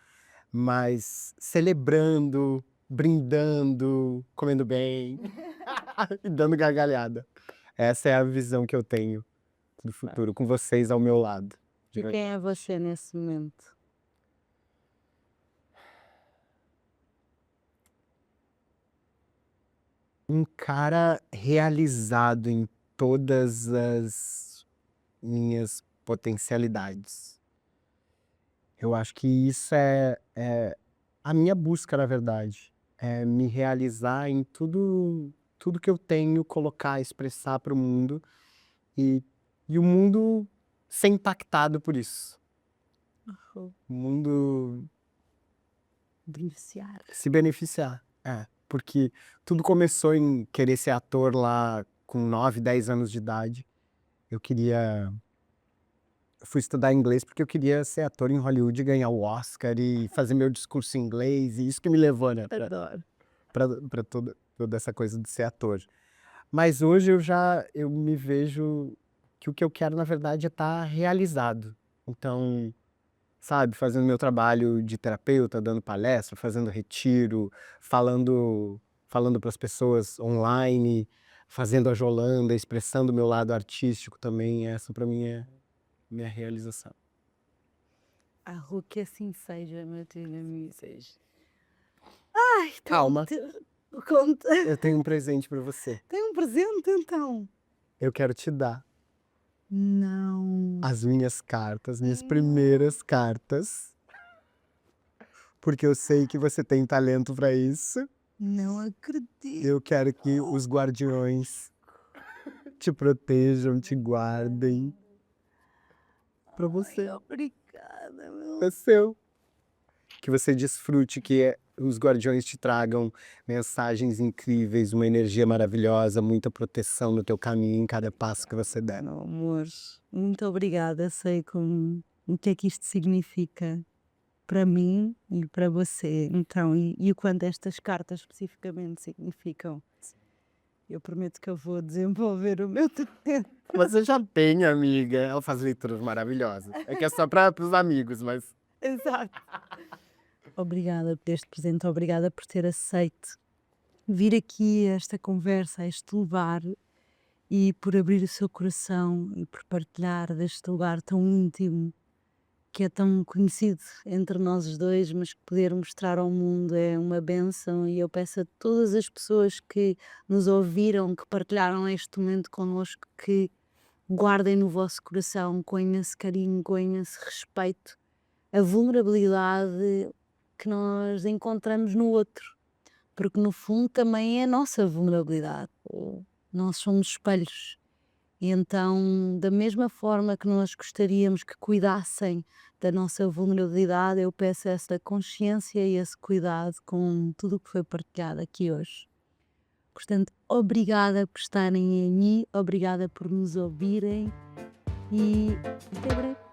mas celebrando, brindando, comendo bem e dando gargalhada. Essa é a visão que eu tenho do futuro, com vocês ao meu lado. De E verdade. quem é você nesse momento? Um cara realizado em todas as minhas potencialidades. Eu acho que isso é a minha busca, na verdade. É me realizar em tudo que eu tenho, colocar, expressar para o mundo e o mundo ser impactado por isso. O mundo Beneficiar. se beneficiar. Porque tudo começou em querer ser ator lá com 9, 10 anos de idade. Eu fui estudar inglês porque eu queria ser ator em Hollywood, ganhar o Oscar e fazer meu discurso em inglês, e isso que me levou, né, Adoro. pra toda essa coisa de ser ator. Mas hoje eu me vejo que o que eu quero, na verdade, é estar realizado. Então, sabe, fazendo meu trabalho de terapeuta, dando palestra, fazendo retiro, falando para as pessoas online, fazendo a Jolanda, expressando o meu lado artístico também. Essa para mim é minha realização. Rua, que assim seja, Matilda, me seja. Ai, Calma. Conta. Eu tenho um presente para você. Tem um presente então? Eu quero te dar Não. as minhas cartas, minhas primeiras cartas, porque eu sei que você tem talento para isso. Não acredito. Eu quero que os guardiões te protejam, te guardem. Pra você. Obrigada, meu. É seu. Que você desfrute, que os guardiões te tragam mensagens incríveis, uma energia maravilhosa, muita proteção no teu caminho, em cada passo que você der. Meu amor, muito obrigada. Sei o que é que isto significa para mim e para você. Então, e o quanto estas cartas especificamente significam. Eu prometo que eu vou desenvolver o meu talento. Você já tem, amiga. Ela faz leituras maravilhosas. É que é só para os amigos, mas... Exato. Obrigada por este presente, obrigada por ter aceito vir aqui a esta conversa, a este lugar, e por abrir o seu coração e por partilhar deste lugar tão íntimo, que é tão conhecido entre nós os dois, mas que poder mostrar ao mundo é uma bênção. E eu peço a todas as pessoas que nos ouviram, que partilharam este momento connosco, que guardem no vosso coração, com esse carinho, com esse respeito, a vulnerabilidade que nós encontramos no outro, porque no fundo também é a nossa vulnerabilidade. Nós somos espelhos. E então, da mesma forma que nós gostaríamos que cuidassem da nossa vulnerabilidade, eu peço essa consciência e esse cuidado com tudo o que foi partilhado aqui hoje. Portanto, obrigada por estarem aí, obrigada por nos ouvirem e até breve.